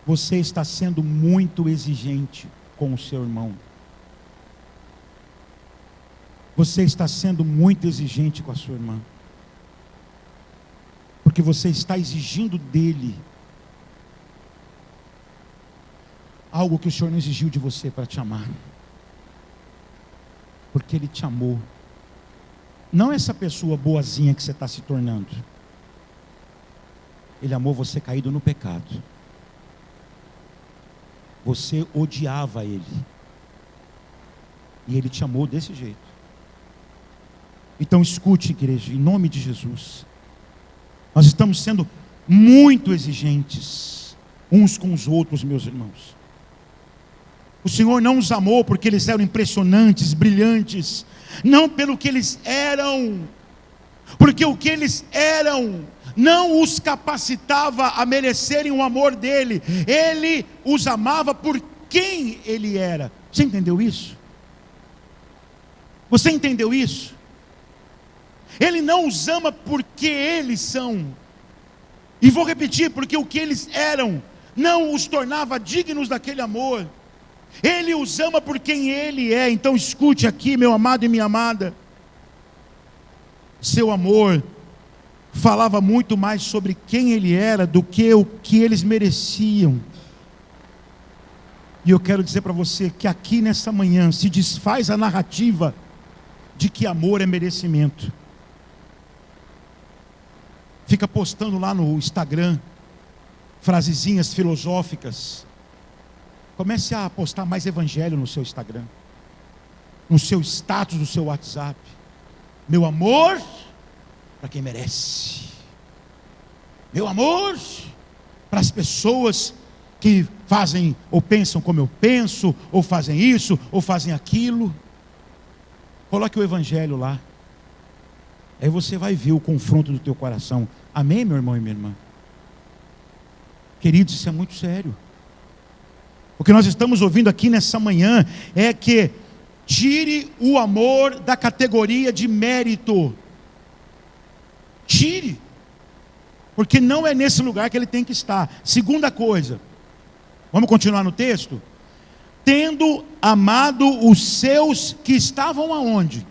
Você está sendo muito exigente com o seu irmão. Você está sendo muito exigente com a sua irmã. Porque você está exigindo dele algo que o Senhor não exigiu de você para te amar. Porque Ele te amou. Não essa pessoa boazinha que você está se tornando. Ele amou você caído no pecado. Você odiava Ele. E Ele te amou desse jeito. Então escute, igreja, em nome de Jesus. Nós estamos sendo muito exigentes uns com os outros, meus irmãos. O Senhor não os amou porque eles eram impressionantes, brilhantes, não pelo que eles eram, porque o que eles eram não os capacitava a merecerem o amor dele. Ele os amava por quem ele era. Você entendeu isso? Você entendeu isso? Ele não os ama porque eles são, e vou repetir, porque o que eles eram não os tornava dignos daquele amor. Ele os ama por quem Ele é. Então escute aqui, meu amado e minha amada, seu amor falava muito mais sobre quem ele era do que o que eles mereciam. E eu quero dizer para você que aqui nessa manhã se desfaz a narrativa de que amor é merecimento. Fica postando lá no Instagram frasezinhas filosóficas. Comece a postar mais evangelho no seu Instagram, no seu status do seu WhatsApp. Meu amor para quem merece. Meu amor para as pessoas que fazem ou pensam como eu penso, ou fazem isso, ou fazem aquilo. Coloque o evangelho lá. Aí você vai ver o confronto do teu coração. Amém, meu irmão e minha irmã? Queridos, isso é muito sério. O que nós estamos ouvindo aqui nessa manhã é que tire o amor da categoria de mérito. Tire. Porque não é nesse lugar que ele tem que estar. Segunda coisa, vamos continuar no texto? Tendo amado os seus que estavam aonde?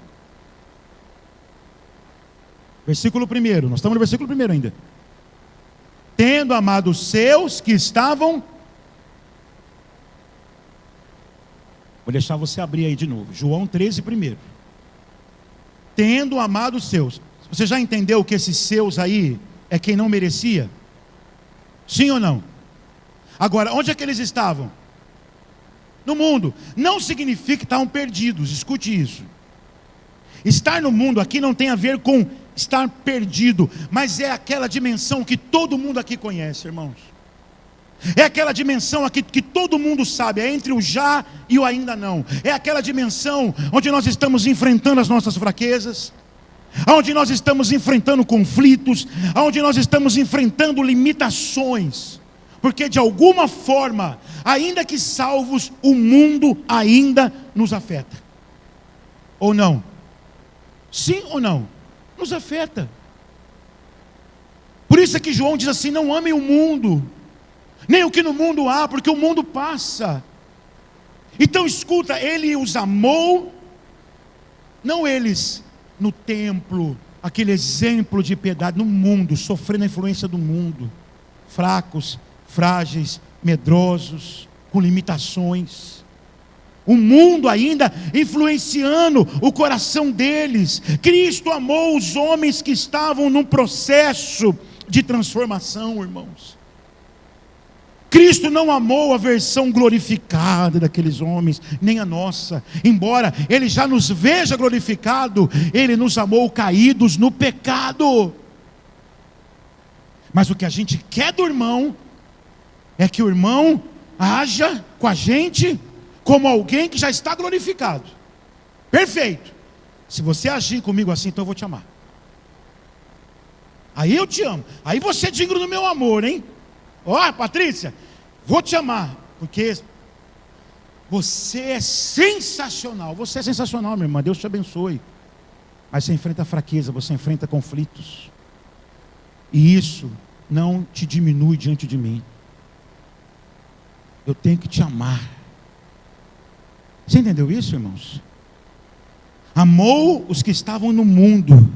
Versículo 1, nós estamos no versículo 1 ainda. Tendo amado os seus que estavam... Vou deixar você abrir aí de novo, João 13, 1. Tendo amado os seus. Você já entendeu que esses seus aí é quem não merecia? Sim ou não? Agora, onde é que eles estavam? No mundo. Não significa que estavam perdidos, escute isso. Estar no mundo aqui não tem a ver com estar perdido, mas é aquela dimensão que todo mundo aqui conhece, irmãos. É aquela dimensão aqui que todo mundo sabe, é entre o já e o ainda não. É aquela dimensão onde nós estamos enfrentando as nossas fraquezas, onde nós estamos enfrentando conflitos, onde nós estamos enfrentando limitações, porque de alguma forma, ainda que salvos, o mundo ainda nos afeta. Ou não? Sim ou não? Nos afeta. Por isso é que João diz assim: não amem o mundo, nem o que no mundo há, porque o mundo passa. Então escuta, ele os amou, não eles no templo, aquele exemplo de piedade, no mundo, sofrendo a influência do mundo, fracos, frágeis, medrosos, com limitações. O mundo ainda influenciando o coração deles. Cristo amou os homens que estavam num processo de transformação, irmãos. Cristo não amou a versão glorificada daqueles homens, nem a nossa. Embora Ele já nos veja glorificado, Ele nos amou caídos no pecado. Mas o que a gente quer do irmão é que o irmão haja com a gente como alguém que já está glorificado. Perfeito. Se você agir comigo assim, então eu vou te amar. Aí eu te amo. Aí você é digno do meu amor, hein? Ó, Patrícia, vou te amar, porque você é sensacional. Você é sensacional, minha irmã, Deus te abençoe. Mas você enfrenta fraqueza, você enfrenta conflitos, e isso não te diminui diante de mim. Eu tenho que te amar. Você entendeu isso, irmãos? Amou os que estavam no mundo.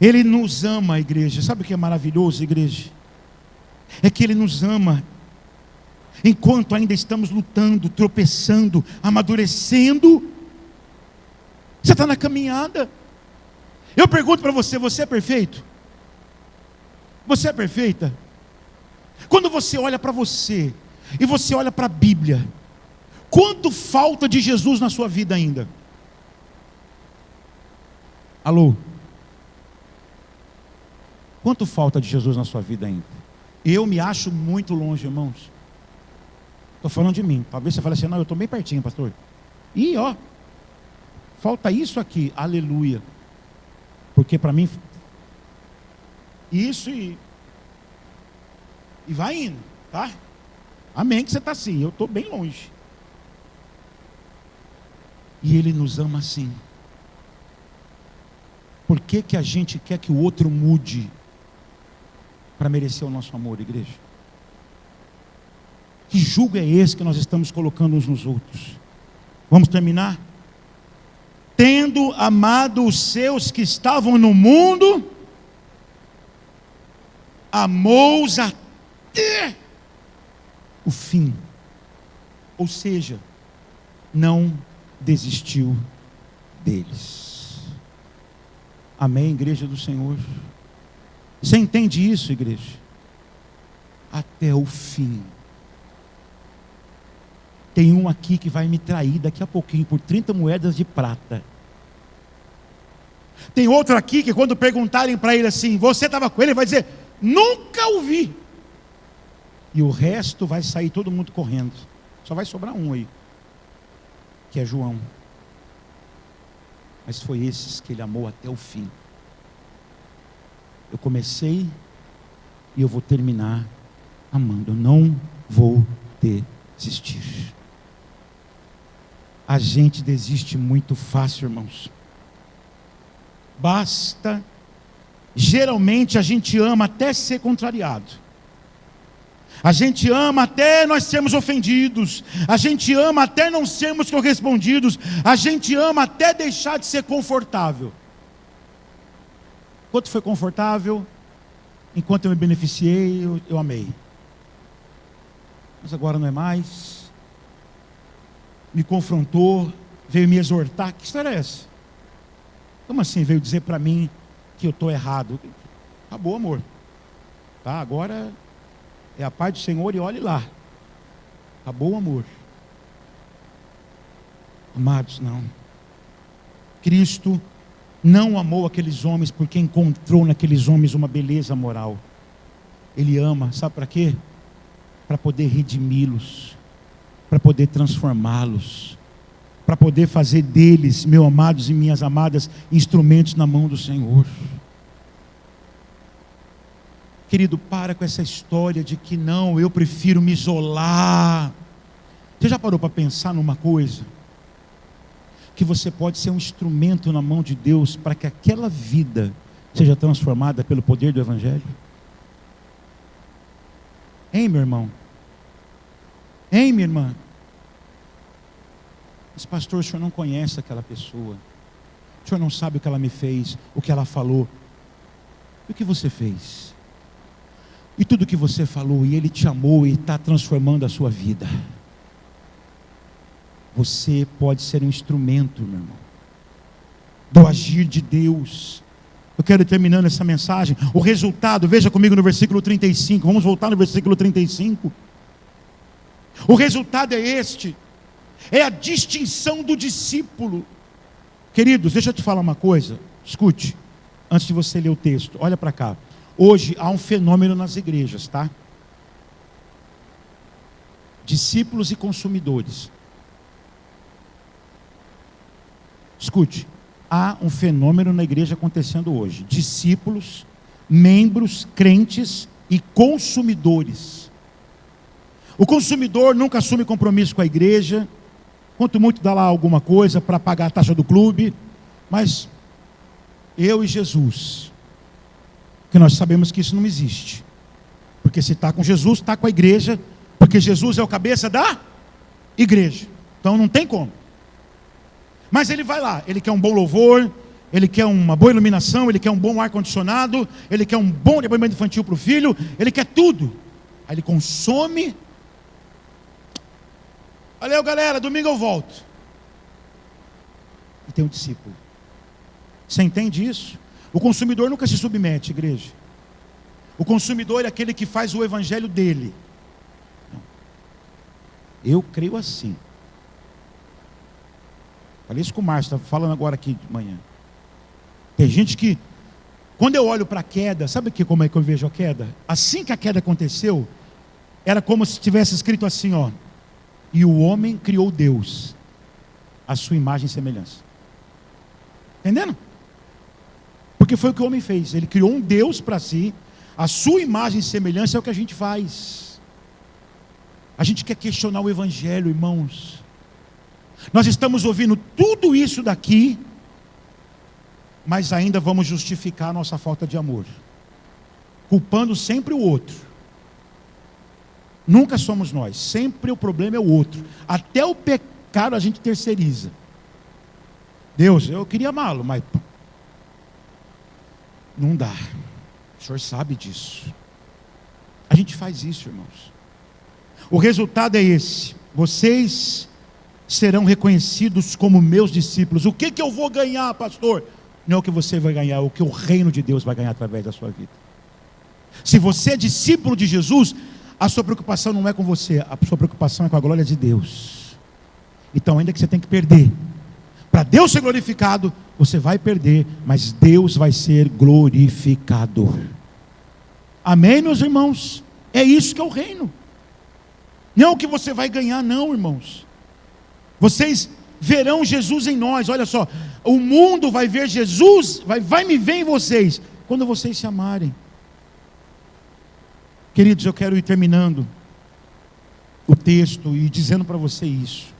Ele nos ama, igreja. Sabe o que é maravilhoso, igreja? É que Ele nos ama enquanto ainda estamos lutando, tropeçando, amadurecendo. Você está na caminhada. Eu pergunto para você: você é perfeito? Você é perfeita? Quando você olha para você e você olha para a Bíblia, quanto falta de Jesus na sua vida ainda? Alô? Quanto falta de Jesus na sua vida ainda? Eu me acho muito longe, irmãos. Estou falando de mim. Talvez você fale assim: não, eu estou bem pertinho, pastor. E ó, falta isso aqui, aleluia. Porque para mim, isso e vai indo, tá? Amém que você está assim, eu estou bem longe. E Ele nos ama assim. Por que que a gente quer que o outro mude para merecer o nosso amor, igreja? Que jugo é esse que nós estamos colocando uns nos outros? Vamos terminar? Tendo amado os seus que estavam no mundo, amou-os até o fim. Ou seja, não desistiu deles. Amém, igreja do Senhor? Você entende isso, igreja? Até o fim. Tem um aqui que vai me trair daqui a pouquinho por 30 moedas de prata. Tem outro aqui que quando perguntarem para ele assim, você estava com ele? Ele vai dizer, nunca o vi. E o resto vai sair todo mundo correndo. Só vai sobrar um aí, que é João. Mas foi esses que ele amou até o fim. Eu comecei e eu vou terminar amando. Eu não vou desistir. A gente desiste muito fácil, irmãos. Basta. Geralmente a gente ama até ser contrariado. A gente ama até nós sermos ofendidos. A gente ama até não sermos correspondidos. A gente ama até deixar de ser confortável. Enquanto foi confortável, enquanto eu me beneficiei, eu amei. Mas agora não é mais. Me confrontou, veio me exortar. Que história é essa? Como assim veio dizer para mim que eu estou errado? Acabou, amor. Tá, agora é a paz do Senhor e olhe lá. Acabou o amor. Amados, não. Cristo não amou aqueles homens porque encontrou naqueles homens uma beleza moral. Ele ama, sabe para quê? Para poder redimi-los, para poder transformá-los, para poder fazer deles, meus amados e minhas amadas, instrumentos na mão do Senhor. Querido, para com essa história de que não, eu prefiro me isolar. Você já parou para pensar numa coisa? Que você pode ser um instrumento na mão de Deus para que aquela vida seja transformada pelo poder do Evangelho? Hein, meu irmão? Hein, minha irmã? Mas pastor, o senhor não conhece aquela pessoa. O senhor não sabe o que ela me fez, o que ela falou. E o que você fez? E tudo o que você falou, e Ele te amou e está transformando a sua vida. Você pode ser um instrumento, meu irmão, do agir de Deus. Eu quero ir terminando essa mensagem. O resultado, veja comigo no versículo 35. Vamos voltar no versículo 35. O resultado é este. É a distinção do discípulo. Queridos, deixa eu te falar uma coisa. Escute, antes de você ler o texto. Olha para cá. Hoje há um fenômeno nas igrejas, tá? Discípulos e consumidores. Escute, há um fenômeno na igreja acontecendo hoje. Discípulos, membros, crentes e consumidores. O consumidor nunca assume compromisso com a igreja, quanto muito dá lá alguma coisa para pagar a taxa do clube, mas eu e Jesus, que nós sabemos que isso não existe, porque se está com Jesus, está com a igreja, porque Jesus é o cabeça da igreja, então não tem como. Mas ele vai lá, ele quer um bom louvor, ele quer uma boa iluminação, ele quer um bom ar-condicionado, ele quer um bom depoimento infantil para o filho, ele quer tudo. Aí ele consome. Valeu, galera, domingo eu volto. E tem um discípulo. Você entende isso? O consumidor nunca se submete, igreja. O consumidor é aquele que faz o evangelho dele. Não. Eu creio assim. Falei isso com o Márcio, estava falando agora aqui de manhã. Tem gente que, quando eu olho para a queda, sabe como é que eu vejo a queda? Assim que a queda aconteceu, era como se tivesse escrito assim, ó. E o homem criou Deus, a sua imagem e semelhança. Entendendo? Porque foi o que o homem fez. Ele criou um Deus para si, a sua imagem e semelhança é o que a gente faz. A gente quer questionar o evangelho, irmãos. Nós estamos ouvindo tudo isso daqui, mas ainda vamos justificar a nossa falta de amor, culpando sempre o outro. Nunca somos nós, sempre o problema é o outro. Até o pecado a gente terceiriza. Deus, eu queria amá-lo, mas não dá. O senhor sabe disso. A gente faz isso, irmãos. O resultado é esse: vocês serão reconhecidos como meus discípulos. O que eu vou ganhar, pastor? Não é o que você vai ganhar, é o que o reino de Deus vai ganhar através da sua vida. Se você é discípulo de Jesus, a sua preocupação não é com você, a sua preocupação é com a glória de Deus. Então, ainda que você tenha que perder, para Deus ser glorificado, você vai perder, mas Deus vai ser glorificado. Amém, meus irmãos? É isso que é o reino. Não é o que você vai ganhar, não, irmãos. Vocês verão Jesus em nós. Olha só, o mundo vai ver Jesus, vai me ver em vocês, quando vocês se amarem. Queridos, eu quero ir terminando o texto e dizendo para você isso.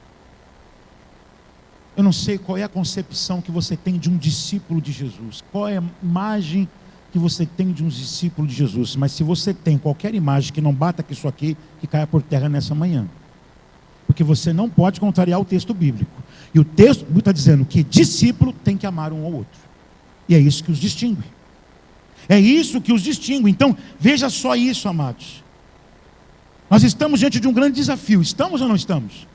Eu não sei qual é a concepção que você tem de um discípulo de Jesus, qual é a imagem que você tem de um discípulo de Jesus, mas se você tem qualquer imagem que não bata com isso aqui, que caia por terra nessa manhã, porque você não pode contrariar o texto bíblico, e o texto bíblico está dizendo que discípulo tem que amar um ao outro, e é isso que os distingue, é isso que os distingue. Então veja só isso, amados, nós estamos diante de um grande desafio, estamos ou não estamos?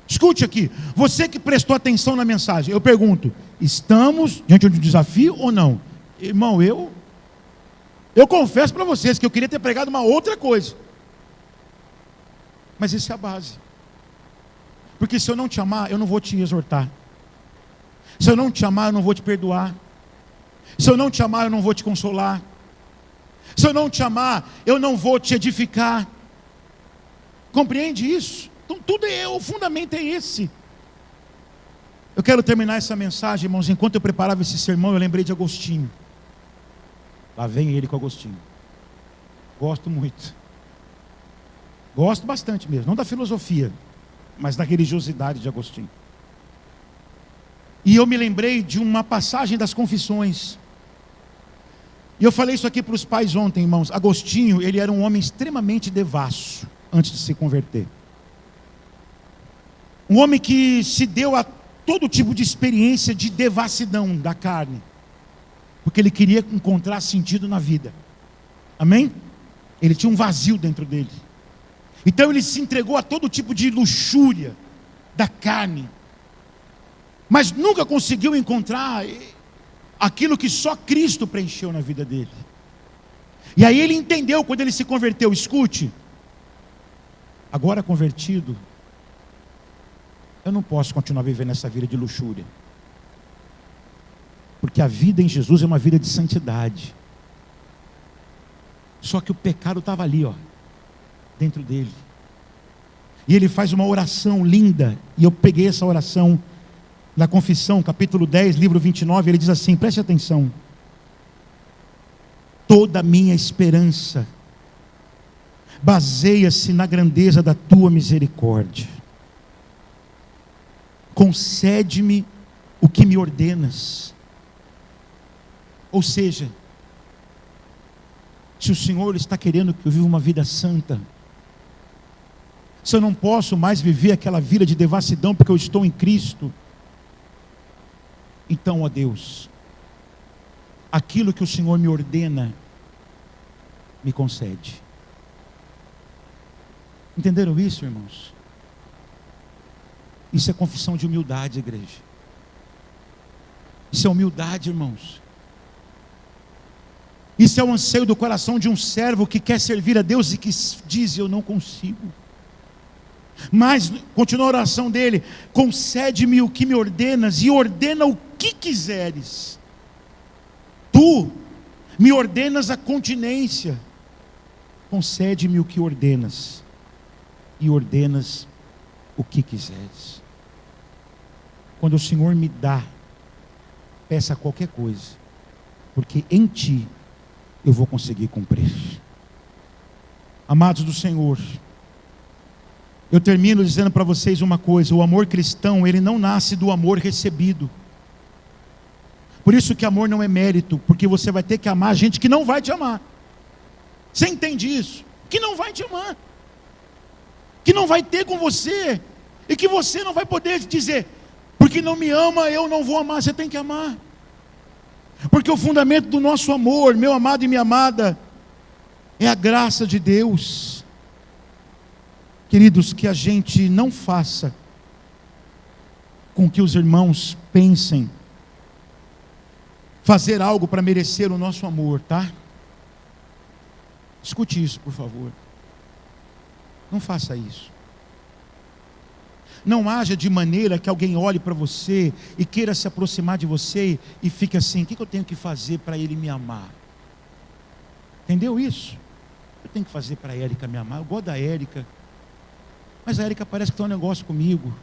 Escute aqui, você que prestou atenção na mensagem, eu pergunto, estamos diante de um desafio ou não? Irmão, eu confesso para vocês que eu queria ter pregado uma outra coisa, mas isso é a base, porque se eu não te amar, eu não vou te exortar, se eu não te amar, eu não vou te perdoar, se eu não te amar, eu não vou te consolar, se eu não te amar, eu não vou te edificar. Compreende isso? Então tudo o fundamento é esse. Eu quero terminar essa mensagem, irmãos. Enquanto eu preparava esse sermão, eu lembrei de Agostinho. Lá vem ele com Agostinho. Gosto muito. Gosto bastante mesmo, não da filosofia, mas da religiosidade de Agostinho. E eu me lembrei de uma passagem das Confissões. E eu falei isso aqui para os pais ontem, irmãos. Agostinho, ele era um homem extremamente devasso antes de se converter. Um homem que se deu a todo tipo de experiência de devassidão da carne, porque ele queria encontrar sentido na vida. Amém? Ele tinha um vazio dentro dele. Então ele se entregou a todo tipo de luxúria da carne, mas nunca conseguiu encontrar aquilo que só Cristo preencheu na vida dele. E aí ele entendeu quando ele se converteu. Escute, agora convertido, eu não posso continuar vivendo essa vida de luxúria, porque a vida em Jesus é uma vida de santidade. Só que o pecado estava ali, dentro dele. E ele faz uma oração linda, e eu peguei essa oração na Confissão, capítulo 10, livro 29, ele diz assim, preste atenção: toda a minha esperança baseia-se na grandeza da tua misericórdia. Concede-me o que me ordenas. Ou seja, se o Senhor está querendo que eu viva uma vida santa, se eu não posso mais viver aquela vida de devassidão porque eu estou em Cristo, então, ó Deus, aquilo que o Senhor me ordena, me concede. Entenderam isso, irmãos? Isso é confissão de humildade, igreja. Isso é humildade, irmãos. Isso é o anseio do coração de um servo que quer servir a Deus e que diz, eu não consigo. Mas, continua a oração dele, concede-me o que me ordenas e ordena o que quiseres. Tu me ordenas a continência, concede-me o que ordenas e ordenas o que quiseres. Quando o Senhor me dá, peça qualquer coisa, porque em ti eu vou conseguir cumprir. Amados do Senhor, eu termino dizendo para vocês uma coisa: o amor cristão, ele não nasce do amor recebido. Por isso que amor não é mérito, porque você vai ter que amar gente que não vai te amar. Você entende isso? Que não vai te amar, que não vai ter com você, e que você não vai poder dizer, porque não me ama, eu não vou amar. Você tem que amar, porque o fundamento do nosso amor, meu amado e minha amada, é a graça de Deus. Queridos, que a gente não faça com que os irmãos pensem fazer algo para merecer o nosso amor, tá? Escute isso, por favor. Não faça isso. Não haja de maneira que alguém olhe para você e queira se aproximar de você e fique assim: o que eu tenho que fazer para ele me amar? Entendeu isso? Eu tenho que fazer para a Érica me amar. Eu gosto da Érica, mas a Érica parece que tem um negócio comigo.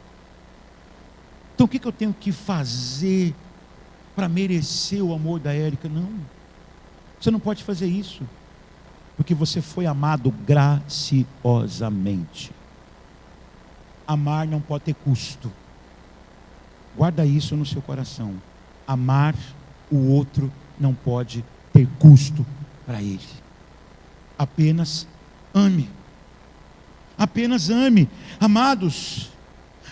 Então o que eu tenho que fazer para merecer o amor da Érica? Não, você não pode fazer isso, porque você foi amado graciosamente. Amar não pode ter custo. Guarda isso no seu coração. Amar o outro não pode ter custo para ele. Apenas ame. Apenas ame. Amados,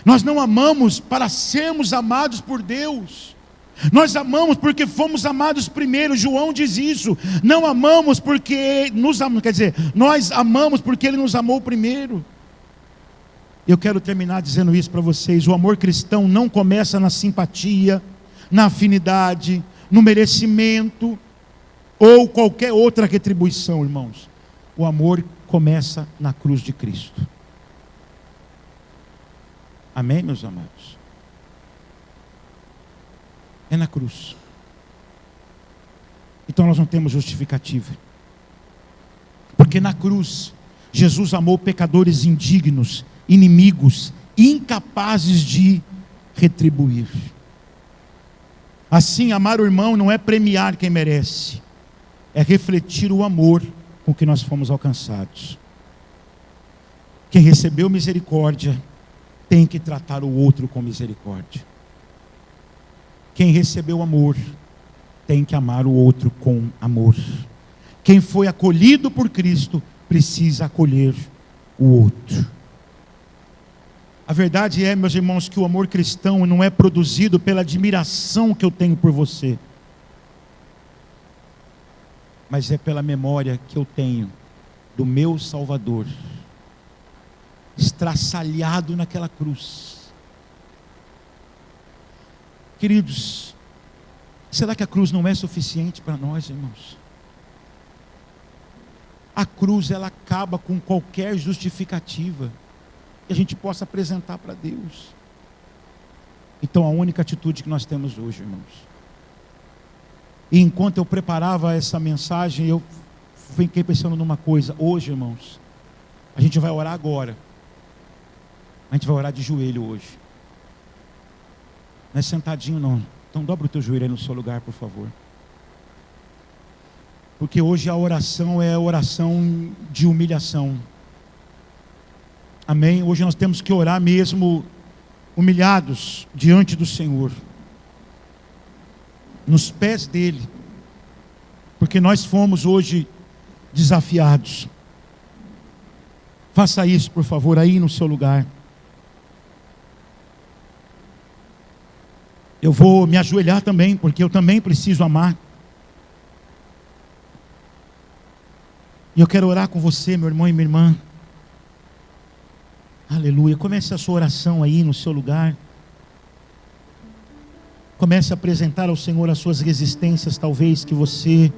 nós não amamos para sermos amados por Deus. Nós amamos porque fomos amados primeiro. João diz isso. Não amamos porque nos amamos, quer dizer, nós amamos porque Ele nos amou primeiro. Eu quero terminar dizendo isso para vocês: o amor cristão não começa na simpatia, na afinidade, no merecimento ou qualquer outra retribuição, irmãos. O amor começa na cruz de Cristo. Amém, meus amados? É na cruz. Então nós não temos justificativa, porque na cruz Jesus amou pecadores indignos, inimigos, incapazes de retribuir. Assim, amar o irmão não é premiar quem merece, é refletir o amor com que nós fomos alcançados. Quem recebeu misericórdia tem que tratar o outro com misericórdia. Quem recebeu amor tem que amar o outro com amor. Quem foi acolhido por Cristo precisa acolher o outro. A verdade é, meus irmãos, que o amor cristão não é produzido pela admiração que eu tenho por você, mas é pela memória que eu tenho do meu Salvador, estraçalhado naquela cruz. Queridos, será que a cruz não é suficiente para nós, irmãos? A cruz, ela acaba com qualquer justificativa que a gente possa apresentar para Deus. Então a única atitude que nós temos hoje, irmãos, e enquanto eu preparava essa mensagem, eu fiquei pensando numa coisa. Hoje, irmãos, a gente vai orar agora. A gente vai orar de joelho hoje. Não é sentadinho não. Então dobra o teu joelho aí no seu lugar, por favor. Porque hoje a oração é a oração de humilhação. Amém? Hoje nós temos que orar mesmo humilhados diante do Senhor, nos pés dele, porque nós fomos hoje desafiados. Faça isso, por favor, aí no seu lugar. Eu vou me ajoelhar também, porque eu também preciso amar. E eu quero orar com você, meu irmão e minha irmã. Aleluia. Comece a sua oração aí no seu lugar. Comece a apresentar ao Senhor as suas resistências, talvez, que você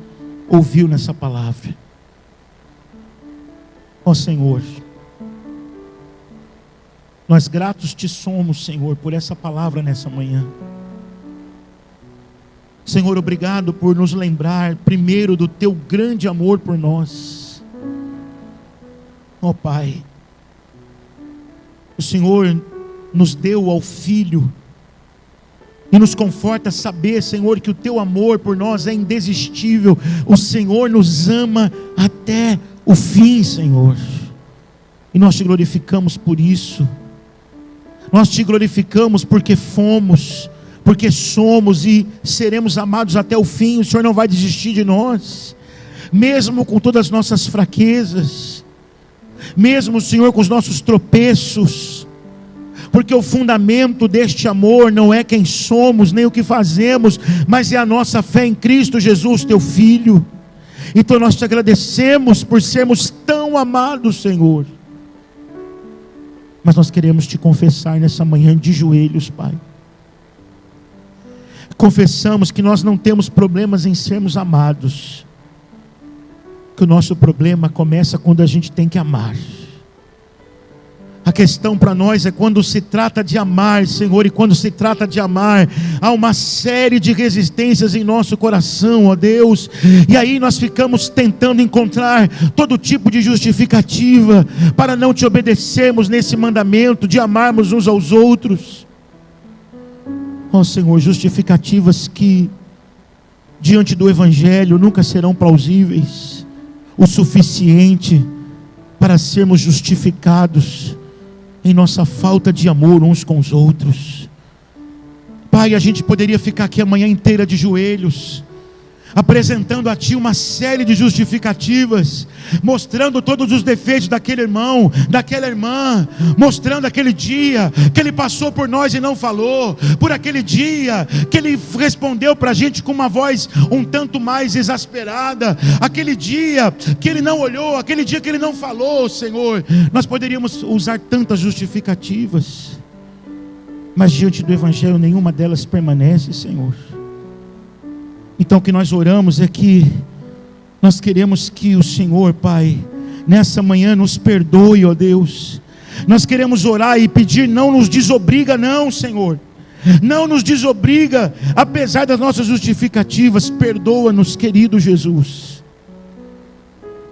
ouviu nessa palavra. Ó Senhor, nós gratos te somos, Senhor, por essa palavra nessa manhã. Senhor, obrigado por nos lembrar primeiro do teu grande amor por nós. Ó Pai, o Senhor nos deu ao Filho, e nos conforta saber, Senhor, que o teu amor por nós é indesistível. O Senhor nos ama até o fim, Senhor, e nós te glorificamos por isso. Nós te glorificamos porque fomos, porque somos e seremos amados até o fim. O Senhor não vai desistir de nós, mesmo com todas as nossas fraquezas, mesmo, Senhor, com os nossos tropeços, porque o fundamento deste amor não é quem somos, nem o que fazemos, mas é a nossa fé em Cristo Jesus, teu Filho. Então nós te agradecemos por sermos tão amados, Senhor. Mas nós queremos te confessar nessa manhã de joelhos, Pai. Confessamos que nós não temos problemas em sermos amados, que o nosso problema começa quando a gente tem que amar. A questão para nós é quando se trata de amar, Senhor, e quando se trata de amar, há uma série de resistências em nosso coração, ó Deus, e aí nós ficamos tentando encontrar todo tipo de justificativa para não te obedecermos nesse mandamento de amarmos uns aos outros. Ó Senhor, justificativas que diante do Evangelho nunca serão plausíveis o suficiente para sermos justificados em nossa falta de amor uns com os outros. Pai, a gente poderia ficar aqui a manhã inteira de joelhos, apresentando a Ti uma série de justificativas, mostrando todos os defeitos daquele irmão, daquela irmã, mostrando aquele dia que ele passou por nós e não falou, por aquele dia que ele respondeu para a gente com uma voz um tanto mais exasperada, aquele dia que ele não olhou, aquele dia que ele não falou, Senhor. Nós poderíamos usar tantas justificativas, mas diante do Evangelho nenhuma delas permanece, Senhor. Então o que nós oramos é que nós queremos que o Senhor, Pai, nessa manhã nos perdoe, ó Deus. Nós queremos orar e pedir, não nos desobriga não, Senhor. Não nos desobriga, apesar das nossas justificativas. Perdoa-nos, querido Jesus.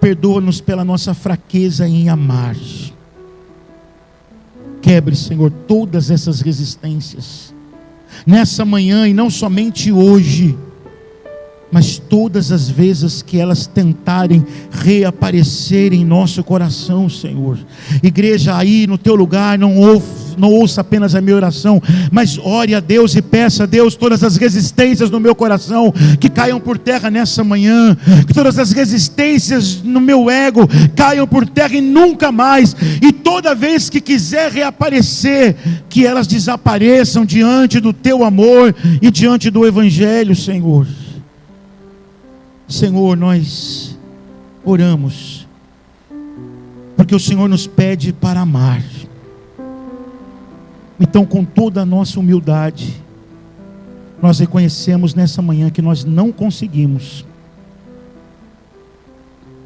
Perdoa-nos pela nossa fraqueza em amar. Quebre, Senhor, todas essas resistências nessa manhã, e não somente hoje, mas todas as vezes que elas tentarem reaparecer em nosso coração, Senhor. Igreja, aí no teu lugar, não ouça apenas a minha oração, mas ore a Deus e peça a Deus todas as resistências no meu coração que caiam por terra nessa manhã, que todas as resistências no meu ego caiam por terra e nunca mais, e toda vez que quiser reaparecer, que elas desapareçam diante do teu amor e diante do Evangelho, Senhor. Senhor, nós oramos, porque o Senhor nos pede para amar. Então, com toda a nossa humildade, nós reconhecemos nessa manhã que nós não conseguimos.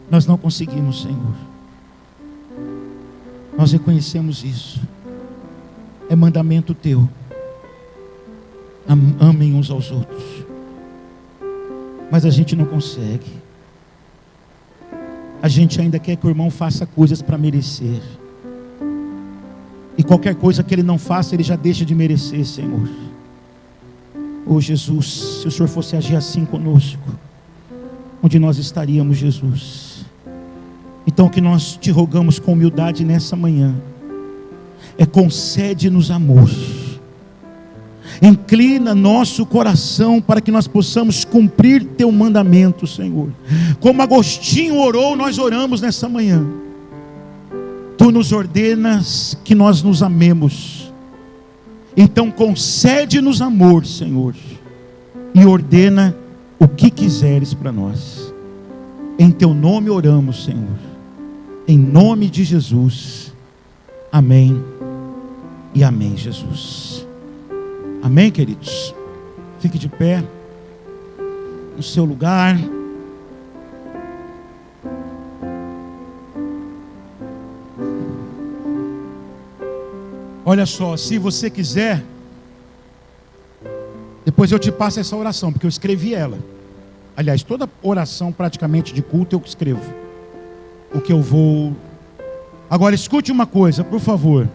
Nós não conseguimos, Senhor. Nós reconhecemos isso. É mandamento teu. Amem uns aos outros. Mas a gente não consegue. A gente ainda quer que o irmão faça coisas para merecer. E qualquer coisa que ele não faça, ele já deixa de merecer, Senhor. Oh Jesus, se o Senhor fosse agir assim conosco, onde nós estaríamos, Jesus? Então o que nós te rogamos com humildade nessa manhã é: concede-nos amor. Inclina nosso coração para que nós possamos cumprir teu mandamento, Senhor. Como Agostinho orou, nós oramos nessa manhã. Tu nos ordenas que nós nos amemos. Então concede-nos amor, Senhor, e ordena o que quiseres para nós. Em teu nome oramos, Senhor. Em nome de Jesus. Amém e amém, Jesus. Amém, queridos? Fique de pé no seu lugar. Olha só, se você quiser, depois eu te passo essa oração, porque eu escrevi ela. Aliás, toda oração praticamente de culto eu escrevo o que eu vou. Agora escute uma coisa, por favor.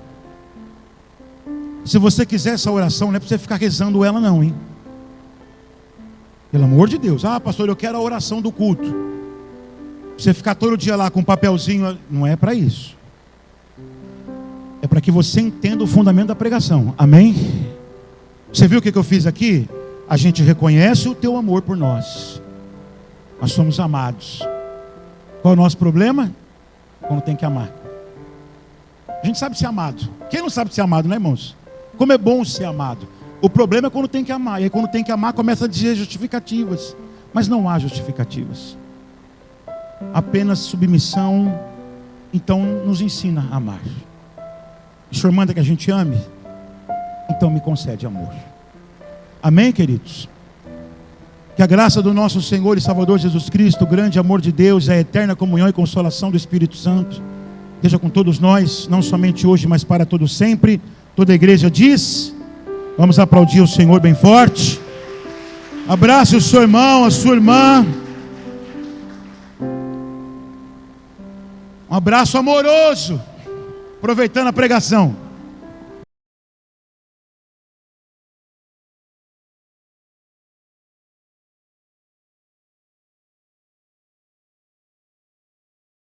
Se você quiser essa oração, não é para você ficar rezando ela não, hein? Pelo amor de Deus. Ah, pastor, eu quero a oração do culto. Você ficar todo dia lá com um papelzinho, não é para isso. É para que você entenda o fundamento da pregação. Amém? Você viu o que eu fiz aqui? A gente reconhece o teu amor por nós. Nós somos amados. Qual é o nosso problema? Quando tem que amar. A gente sabe ser amado. Quem não sabe ser amado, né, irmãos? Como é bom ser amado. O problema é quando tem que amar. E aí quando tem que amar, começa a dizer justificativas. Mas não há justificativas. apenas submissão, então nos ensina a amar. O Senhor manda que a gente ame, então me concede amor. Amém, queridos? Que a graça do nosso Senhor e Salvador Jesus Cristo, o grande amor de Deus, a eterna comunhão e consolação do Espírito Santo, esteja com todos nós, não somente hoje, mas para todo sempre. Toda a igreja diz, vamos aplaudir o Senhor bem forte. Abrace o seu irmão, a sua irmã. Um abraço amoroso, aproveitando a pregação.